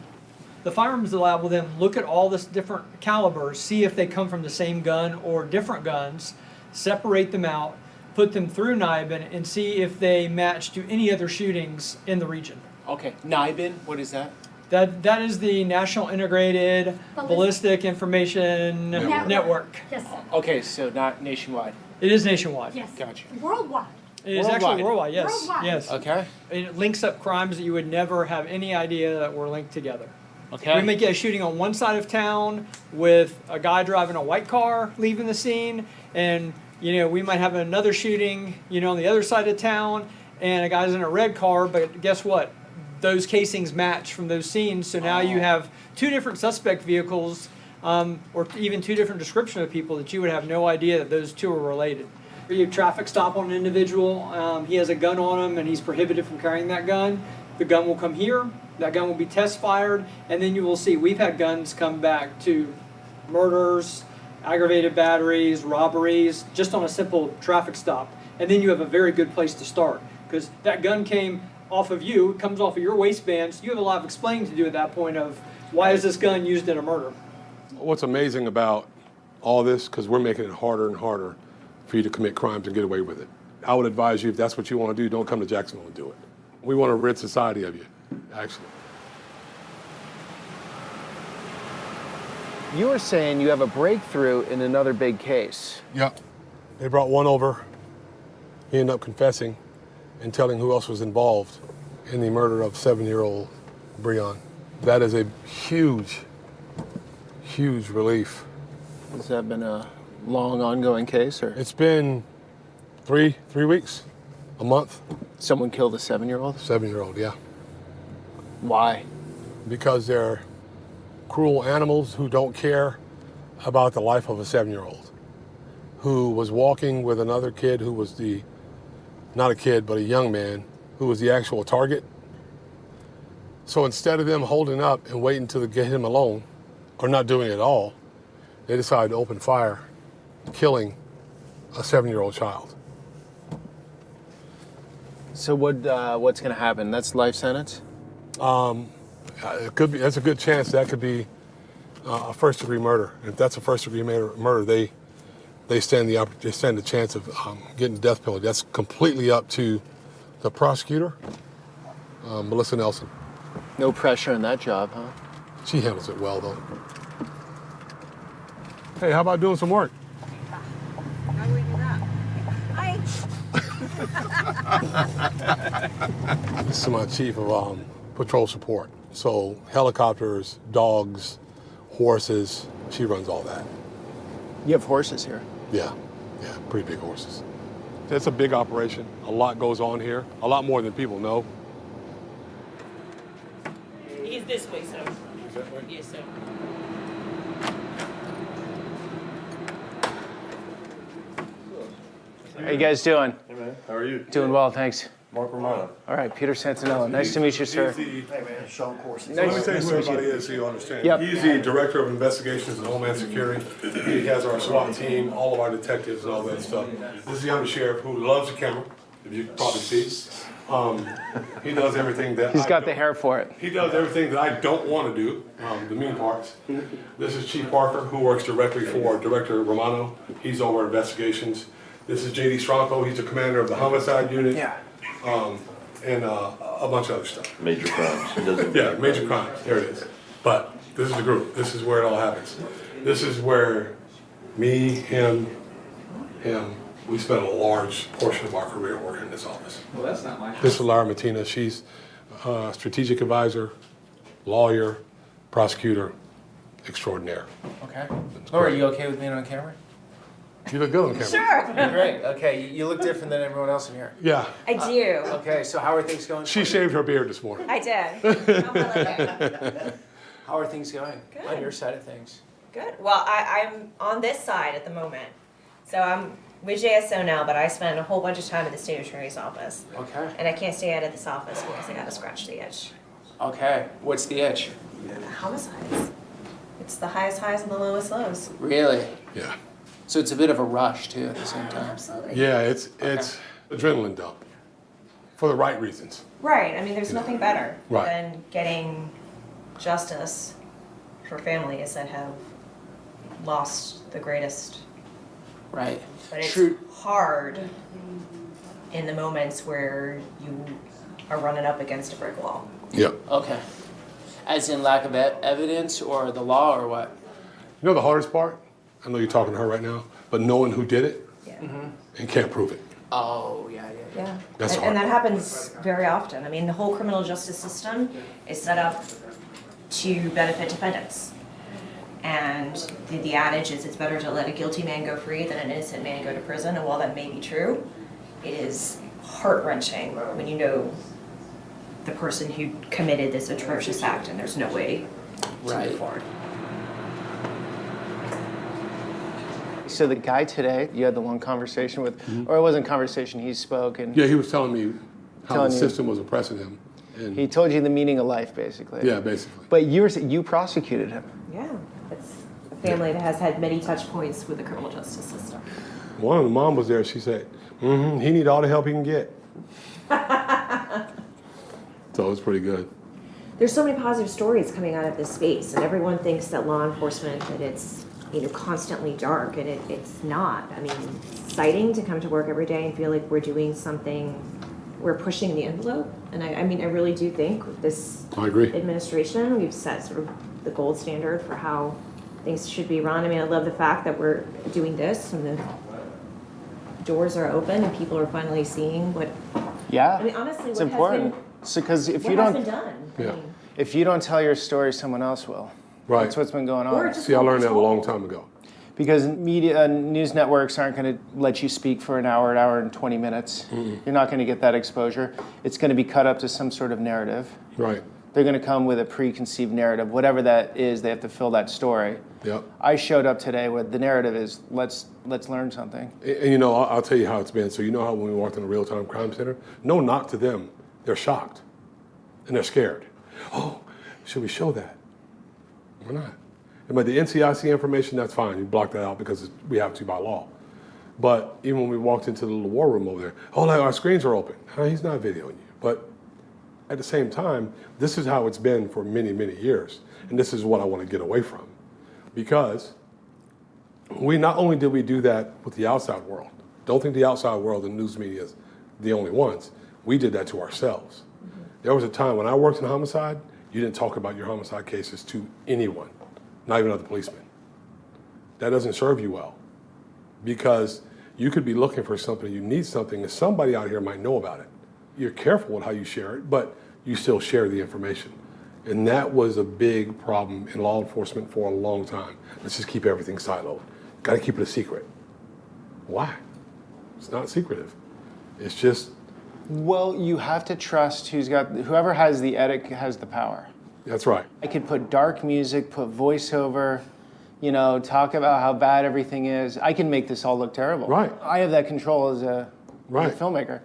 Speaker 5: The firearms lab will then look at all this different calibers, see if they come from the same gun or different guns, separate them out, put them through NIBIN, and see if they match to any other shootings in the region.
Speaker 2: Okay, NIBIN, what is that?
Speaker 5: That is the National Integrated Ballistic Information Network.
Speaker 19: Yes.
Speaker 2: Okay, so not nationwide.
Speaker 5: It is nationwide.
Speaker 19: Yes.
Speaker 2: Gotcha.
Speaker 19: Worldwide.
Speaker 5: It is actually worldwide, yes.
Speaker 19: Worldwide.
Speaker 5: Yes.
Speaker 2: Okay.
Speaker 5: And it links up crimes that you would never have any idea that were linked together.
Speaker 2: Okay.
Speaker 5: We may get a shooting on one side of town with a guy driving a white car leaving the scene, and we might have another shooting, on the other side of town, and a guy's in a red car, but guess what? Those casings match from those scenes, so now you have two different suspect vehicles, or even two different descriptions of people that you would have no idea that those two are related. You have traffic stop on an individual, he has a gun on him and he's prohibited from carrying that gun. The gun will come here, that gun will be test fired, and then you will see we've had guns come back to murders, aggravated batteries, robberies, just on a simple traffic stop. And then you have a very good place to start, because that gun came off of you, it comes off of your waistband, so you have a lot of explaining to do at that point of why is this gun used in a murder.
Speaker 1: What's amazing about all this, because we're making it harder and harder for you to commit crimes and get away with it. I would advise you, if that's what you want to do, don't come to Jacksonville and do it. We want to rid society of you, actually.
Speaker 2: You were saying you have a breakthrough in another big case.
Speaker 1: Yep. They brought one over. He ended up confessing and telling who else was involved in the murder of 7-year-old Breon. That is a huge, huge relief.
Speaker 2: Has that been a long, ongoing case, or?
Speaker 1: It's been three weeks, a month.
Speaker 2: Someone killed a 7-year-old?
Speaker 1: 7-year-old, yeah.
Speaker 2: Why?
Speaker 1: Because they're cruel animals who don't care about the life of a 7-year-old who was walking with another kid who was not a kid, but a young man who was the actual target. So instead of them holding up and waiting to get him alone, or not doing it at all, they decided to open fire, killing a 7-year-old child.
Speaker 2: So what's going to happen? That's life sentence?
Speaker 1: It could be. There's a good chance that could be a first-degree murder. If that's a first-degree murder, they stand the chance of getting the death penalty. That's completely up to the prosecutor, Melissa Nelson.
Speaker 2: No pressure on that job, huh?
Speaker 1: She handles it well, though. Hey, how about doing some work?
Speaker 4: How do we do that? Hi.
Speaker 1: This is my chief of patrol support. So helicopters, dogs, horses, she runs all that.
Speaker 2: You have horses here?
Speaker 1: Yeah, pretty big horses. It's a big operation. A lot goes on here, a lot more than people know.
Speaker 20: He's this way, sir. Yes, sir.
Speaker 2: How you guys doing?
Speaker 7: Hey, man. How are you?
Speaker 2: Doing well, thanks.
Speaker 7: Mark Romano.
Speaker 2: All right, Peter Santenello. Nice to meet you, sir.
Speaker 7: Hey, man. Sean Corsi.
Speaker 1: Let me tell you who everybody is so you understand.
Speaker 2: Yep.
Speaker 1: He's the Director of Investigations and Homeland Security. He has our SWAT team, all of our detectives and all that stuff. This is the undersheriff who loves the camera, if you can probably see. He does everything that
Speaker 2: He's got the hair for it.
Speaker 1: He does everything that I don't want to do, the mean parts. This is Chief Parker, who works directly for Director Romano. He's over investigations. This is J.D. Stronco. He's the commander of the homicide unit.
Speaker 2: Yeah.
Speaker 1: And a bunch of other stuff.
Speaker 7: Major crimes.
Speaker 1: Yeah, major crimes. There it is. But this is the group. This is where it all happens. This is where me, him, we spent a large portion of our career working in this office.
Speaker 5: Well, that's not my house.
Speaker 1: This is Lara Martina. She's a strategic advisor, lawyer, prosecutor, extraordinaire.
Speaker 2: Okay. Laura, are you okay with being on camera?
Speaker 1: You look good on camera.
Speaker 4: Sure.
Speaker 2: Great. Okay, you look different than everyone else in here.
Speaker 1: Yeah.
Speaker 4: I do.
Speaker 2: Okay, so how are things going?
Speaker 1: She shaved her beard this morning.
Speaker 4: I did.
Speaker 2: How are things going
Speaker 4: Good.
Speaker 2: on your side of things?
Speaker 4: Good. Well, I'm on this side at the moment. So I'm with JSO now, but I spend a whole bunch of time in the state attorney's office.
Speaker 2: Okay.
Speaker 4: And I can't stay out of this office because I gotta scratch the itch.
Speaker 2: Okay. What's the itch?
Speaker 4: Homicides. It's the highest highs and the lowest lows.
Speaker 2: Really?
Speaker 1: Yeah.
Speaker 2: So it's a bit of a rush too at the same time.
Speaker 4: Absolutely.
Speaker 1: Yeah, it's adrenaline dump for the right reasons.
Speaker 4: Right. I mean, there's nothing better
Speaker 1: Right.
Speaker 4: than getting justice for families that have lost the greatest.
Speaker 2: Right.
Speaker 4: But it's hard in the moments where you are running up against a brick wall.
Speaker 1: Yep.
Speaker 2: Okay. As in lack of evidence or the law or what?
Speaker 1: You know the hardest part? I know you're talking to her right now, but knowing who did it and can't prove it.
Speaker 2: Oh, yeah.
Speaker 1: That's
Speaker 4: and that happens very often. I mean, the whole criminal justice system is set up to benefit defendants. And the adage is it's better to let a guilty man go free than an innocent man go to prison. And while that may be true, it is heart-wrenching when you know the person who committed this atrocious act and there's no way to move forward.
Speaker 2: So the guy today, you had the long conversation with, or it wasn't conversation, he spoke and...
Speaker 1: Yeah, he was telling me how
Speaker 2: Telling
Speaker 1: the
Speaker 2: you.
Speaker 1: system was oppressing him. And
Speaker 2: He told you the meaning of life, basically.
Speaker 1: yeah, basically.
Speaker 2: But you prosecuted him.
Speaker 4: Yeah, it's a family that has had many touch points with the criminal justice system.
Speaker 1: One of the mom was there, she said, he need all the help he can get. So it was pretty good.
Speaker 4: There's so many positive stories coming out of this space, and everyone thinks that law enforcement, that it's constantly dark, and it's not. I mean, it's exciting to come to work every day and feel like we're doing something, we're pushing the envelope. And I mean, I really do think with this administration, we've set sort of the gold standard for how things should be run. I mean, I love the fact that we're doing this and the doors are open and people are finally seeing what.
Speaker 2: Yeah.
Speaker 4: I mean, honestly,
Speaker 2: it's
Speaker 4: what
Speaker 2: important.
Speaker 4: has
Speaker 2: So, because if
Speaker 4: what
Speaker 2: you
Speaker 4: has
Speaker 2: don't,
Speaker 4: been done. I mean,
Speaker 2: if you don't tell your story, someone else will.
Speaker 1: Right.
Speaker 2: That's what's been going on.
Speaker 4: Or just
Speaker 1: See, I learned that a long time ago.
Speaker 2: Because media, news networks aren't going to let you speak for an hour and 20 minutes. You're not going to get that exposure. It's going to be cut up to some sort of narrative.
Speaker 1: Right.
Speaker 2: They're going to come with a preconceived narrative. Whatever that is, they have to fill that story.
Speaker 1: Yep.
Speaker 2: I showed up today with the narrative is let's learn something.
Speaker 1: And I'll tell you how it's been. So you know how when we walked in a real-time crime center, no knock to them. They're shocked and they're scared. Oh, should we show that? We're not. But the NCIC information, that's fine. You block that out because we have to by law. But even when we walked into the little war room over there, oh, like our screens are open. He's not videoing you. But at the same time, this is how it's been for many, many years. And this is what I want to get away from. Because we not only did we do that with the outside world, don't think the outside world and news media is the only ones. We did that to ourselves. There was a time when I worked in homicide, you didn't talk about your homicide cases to anyone, not even other policemen. That doesn't serve you well, because you could be looking for something, you need something, and somebody out here might know about it. You're careful with how you share it, but you still share the information. And that was a big problem in law enforcement for a long time. Let's just keep everything siloed. Got to keep it a secret. Why? It's not secretive. It's just...
Speaker 2: Well, you have to trust whoever has the edit has the power.
Speaker 1: That's right.
Speaker 2: I could put dark music, put voiceover, talk about how bad everything is. I can make this all look terrible.
Speaker 1: Right.
Speaker 2: I have that control as a filmmaker.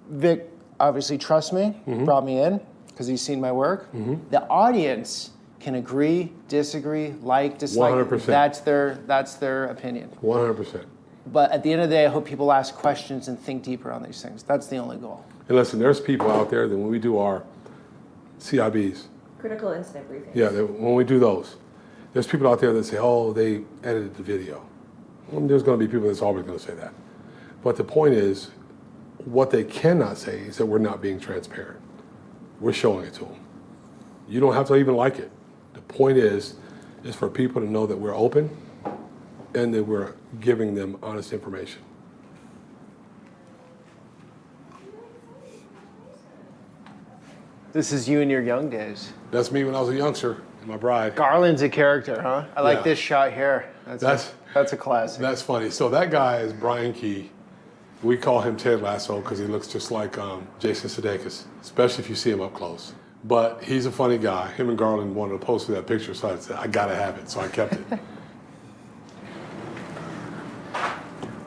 Speaker 2: Vic obviously trusts me, brought me in because he's seen my work. The audience can agree, disagree, dislike.
Speaker 1: 100%.
Speaker 2: That's their opinion.
Speaker 1: 100%.
Speaker 2: But at the end of the day, I hope people ask questions and think deeper on these things. That's the only goal.
Speaker 1: And listen, there's people out there that when we do our CIBs,
Speaker 4: Critical incident briefings.
Speaker 1: yeah, when we do those, there's people out there that say, oh, they edited the video. Well, there's going to be people that's always going to say that. But the point is, what they cannot say is that we're not being transparent. We're showing it to them. You don't have to even like it. The point is for people to know that we're open and that we're giving them honest information.
Speaker 2: This is you in your young days.
Speaker 1: That's me when I was a youngster and my bride.
Speaker 2: Garland's a character, huh? I like this shot here. That's a classic.
Speaker 1: That's funny. So that guy is Brian Key. We call him Ted Lasso because he looks just like Jason Sudeikis, especially if you see him up close. But he's a funny guy. Him and Garland wanted to post for that picture, so I said, I gotta have it, so I kept it.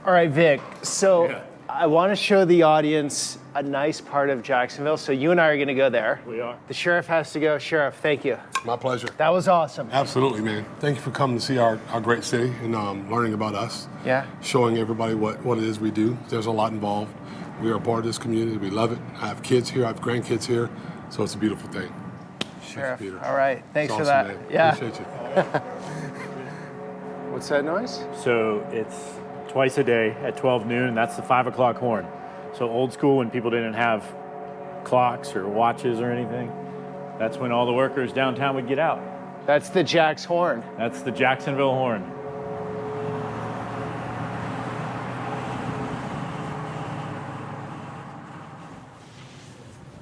Speaker 2: All right, Vic, so I want to show the audience a nice part of Jacksonville. So you and I are going to go there.
Speaker 3: We are.
Speaker 2: The sheriff has to go. Sheriff, thank you.
Speaker 1: My pleasure.
Speaker 2: That was awesome.
Speaker 1: Absolutely, man. Thank you for coming to see our great city and learning about us.
Speaker 2: Yeah.
Speaker 1: Showing everybody what it is we do. There's a lot involved. We are a part of this community. We love it. I have kids here. I have grandkids here. So it's a beautiful thing.
Speaker 2: Sheriff,
Speaker 1: Peter.
Speaker 2: all right. Thanks
Speaker 1: It's
Speaker 2: for
Speaker 1: awesome,
Speaker 2: that.
Speaker 1: man.
Speaker 2: Yeah.
Speaker 1: Appreciate you.
Speaker 2: What's that noise?
Speaker 3: So it's twice a day at 12 noon, and that's the 5 o'clock horn. So old school, when people didn't have clocks or watches or anything, that's when all the workers downtown would get out.
Speaker 2: That's the Jack's horn.
Speaker 3: That's the Jacksonville horn.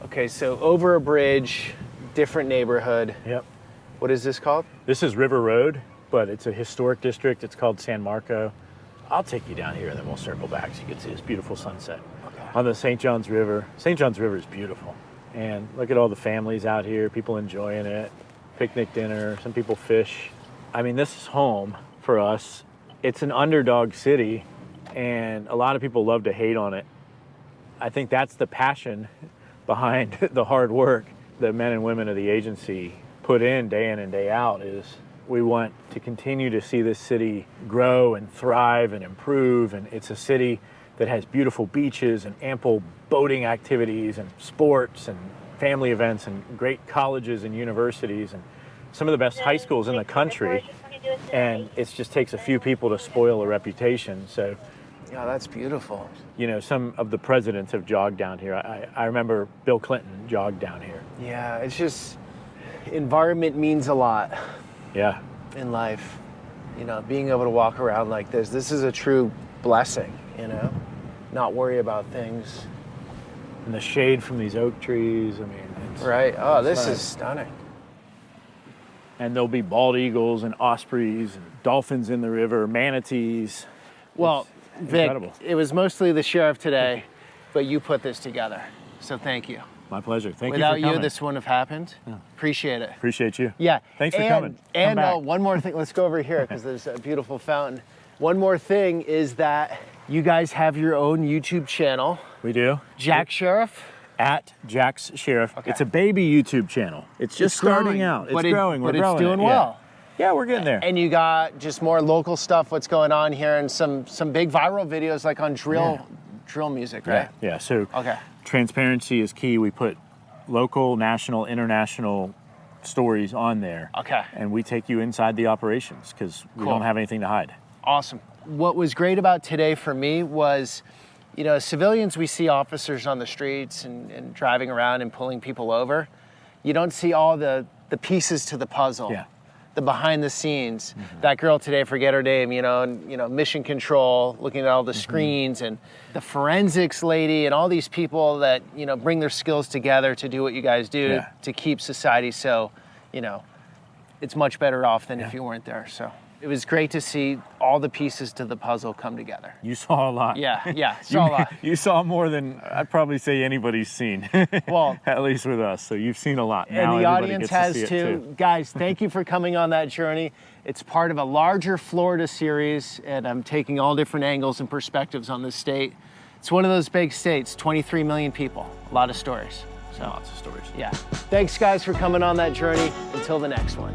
Speaker 2: Okay, so over a bridge, different neighborhood.
Speaker 3: Yep.
Speaker 2: What is this called?
Speaker 3: This is River Road, but it's a historic district. It's called San Marco. I'll take you down here and then we'll circle back so you can see this beautiful sunset on the St. John's River. St. John's River is beautiful. And look at all the families out here, people enjoying it. Picnic dinner, some people fish. I mean, this is home for us. It's an underdog city and a lot of people love to hate on it. I think that's the passion behind the hard work that men and women of the agency put in and day out is we want to continue to see this city grow and thrive and improve. And it's a city that has beautiful beaches and ample boating activities and sports and family events and great colleges and universities and some of the best high schools in the country. And it just takes a few people to spoil a reputation. So,
Speaker 2: yeah, that's beautiful.
Speaker 3: You know, some of the presidents have jogged down here. I remember Bill Clinton jogged down here.
Speaker 2: Yeah, it's just, environment means a lot.
Speaker 3: Yeah.
Speaker 2: In life, you know, being able to walk around like this is a true blessing, you know, not worry about things.
Speaker 3: And the shade from these oak trees, I mean, it's
Speaker 2: right. Oh, this
Speaker 3: nice.
Speaker 2: is stunning.
Speaker 3: And there'll be bald eagles and ospreys and dolphins in the river, manatees.
Speaker 2: Well,
Speaker 3: It's
Speaker 2: Vic,
Speaker 3: incredible.
Speaker 2: it was mostly the sheriff today, but you put this together, so thank you.
Speaker 3: My pleasure. Thank
Speaker 2: Without
Speaker 3: you for coming.
Speaker 2: this wouldn't have happened.
Speaker 3: Yeah.
Speaker 2: Appreciate it.
Speaker 3: Appreciate you.
Speaker 2: Yeah.
Speaker 3: Thanks for
Speaker 2: and,
Speaker 3: coming.
Speaker 2: And
Speaker 3: Come back.
Speaker 2: one more thing. Let's go over here because there's a beautiful fountain. One more thing is that you guys have your own YouTube channel.
Speaker 3: We do.
Speaker 2: Jack Sheriff?
Speaker 3: At Jack's Sheriff.
Speaker 2: Okay.
Speaker 3: It's a baby YouTube channel. It's just starting
Speaker 2: growing,
Speaker 3: out. It's
Speaker 2: but
Speaker 3: growing. We're
Speaker 2: but
Speaker 3: growing.
Speaker 2: It's doing
Speaker 3: it.
Speaker 2: well.
Speaker 3: Yeah, we're getting there.
Speaker 2: And you got just more local stuff, what's going on here, and some big viral videos like on drill music, right?
Speaker 3: Yeah. So
Speaker 2: okay.
Speaker 3: Transparency is key. We put local, national, international stories on there.
Speaker 2: Okay.
Speaker 3: And we take you inside the operations because we don't have anything to hide.
Speaker 2: Awesome. What was great about today for me was, you know, as civilians, we see officers on the streets and driving around and pulling people over. You don't see all the pieces to the puzzle.
Speaker 3: Yeah.
Speaker 2: The behind the scenes. That girl today, I forget her name, mission control, looking at all the screens, and the forensics lady, and all these people that, bring their skills together to do what you guys do to keep society so, it's much better off than if you weren't there. So it was great to see all the pieces to the puzzle come together.
Speaker 3: You saw a lot.
Speaker 2: Yeah, saw a lot.
Speaker 3: You saw more than I'd probably say anybody's seen.
Speaker 2: Well,
Speaker 3: at least with us. So you've seen a lot.
Speaker 2: And
Speaker 3: now
Speaker 2: the
Speaker 3: everybody
Speaker 2: audience
Speaker 3: gets to
Speaker 2: has
Speaker 3: see it
Speaker 2: too. Guys, thank you for coming on that journey. It's part of a larger Florida series, and I'm taking all different angles and perspectives on this state. It's one of those big states, 23 million people, a lot of stories.
Speaker 3: So lots of stories.
Speaker 2: Yeah. Thanks, guys, for coming on that journey. Until the next one.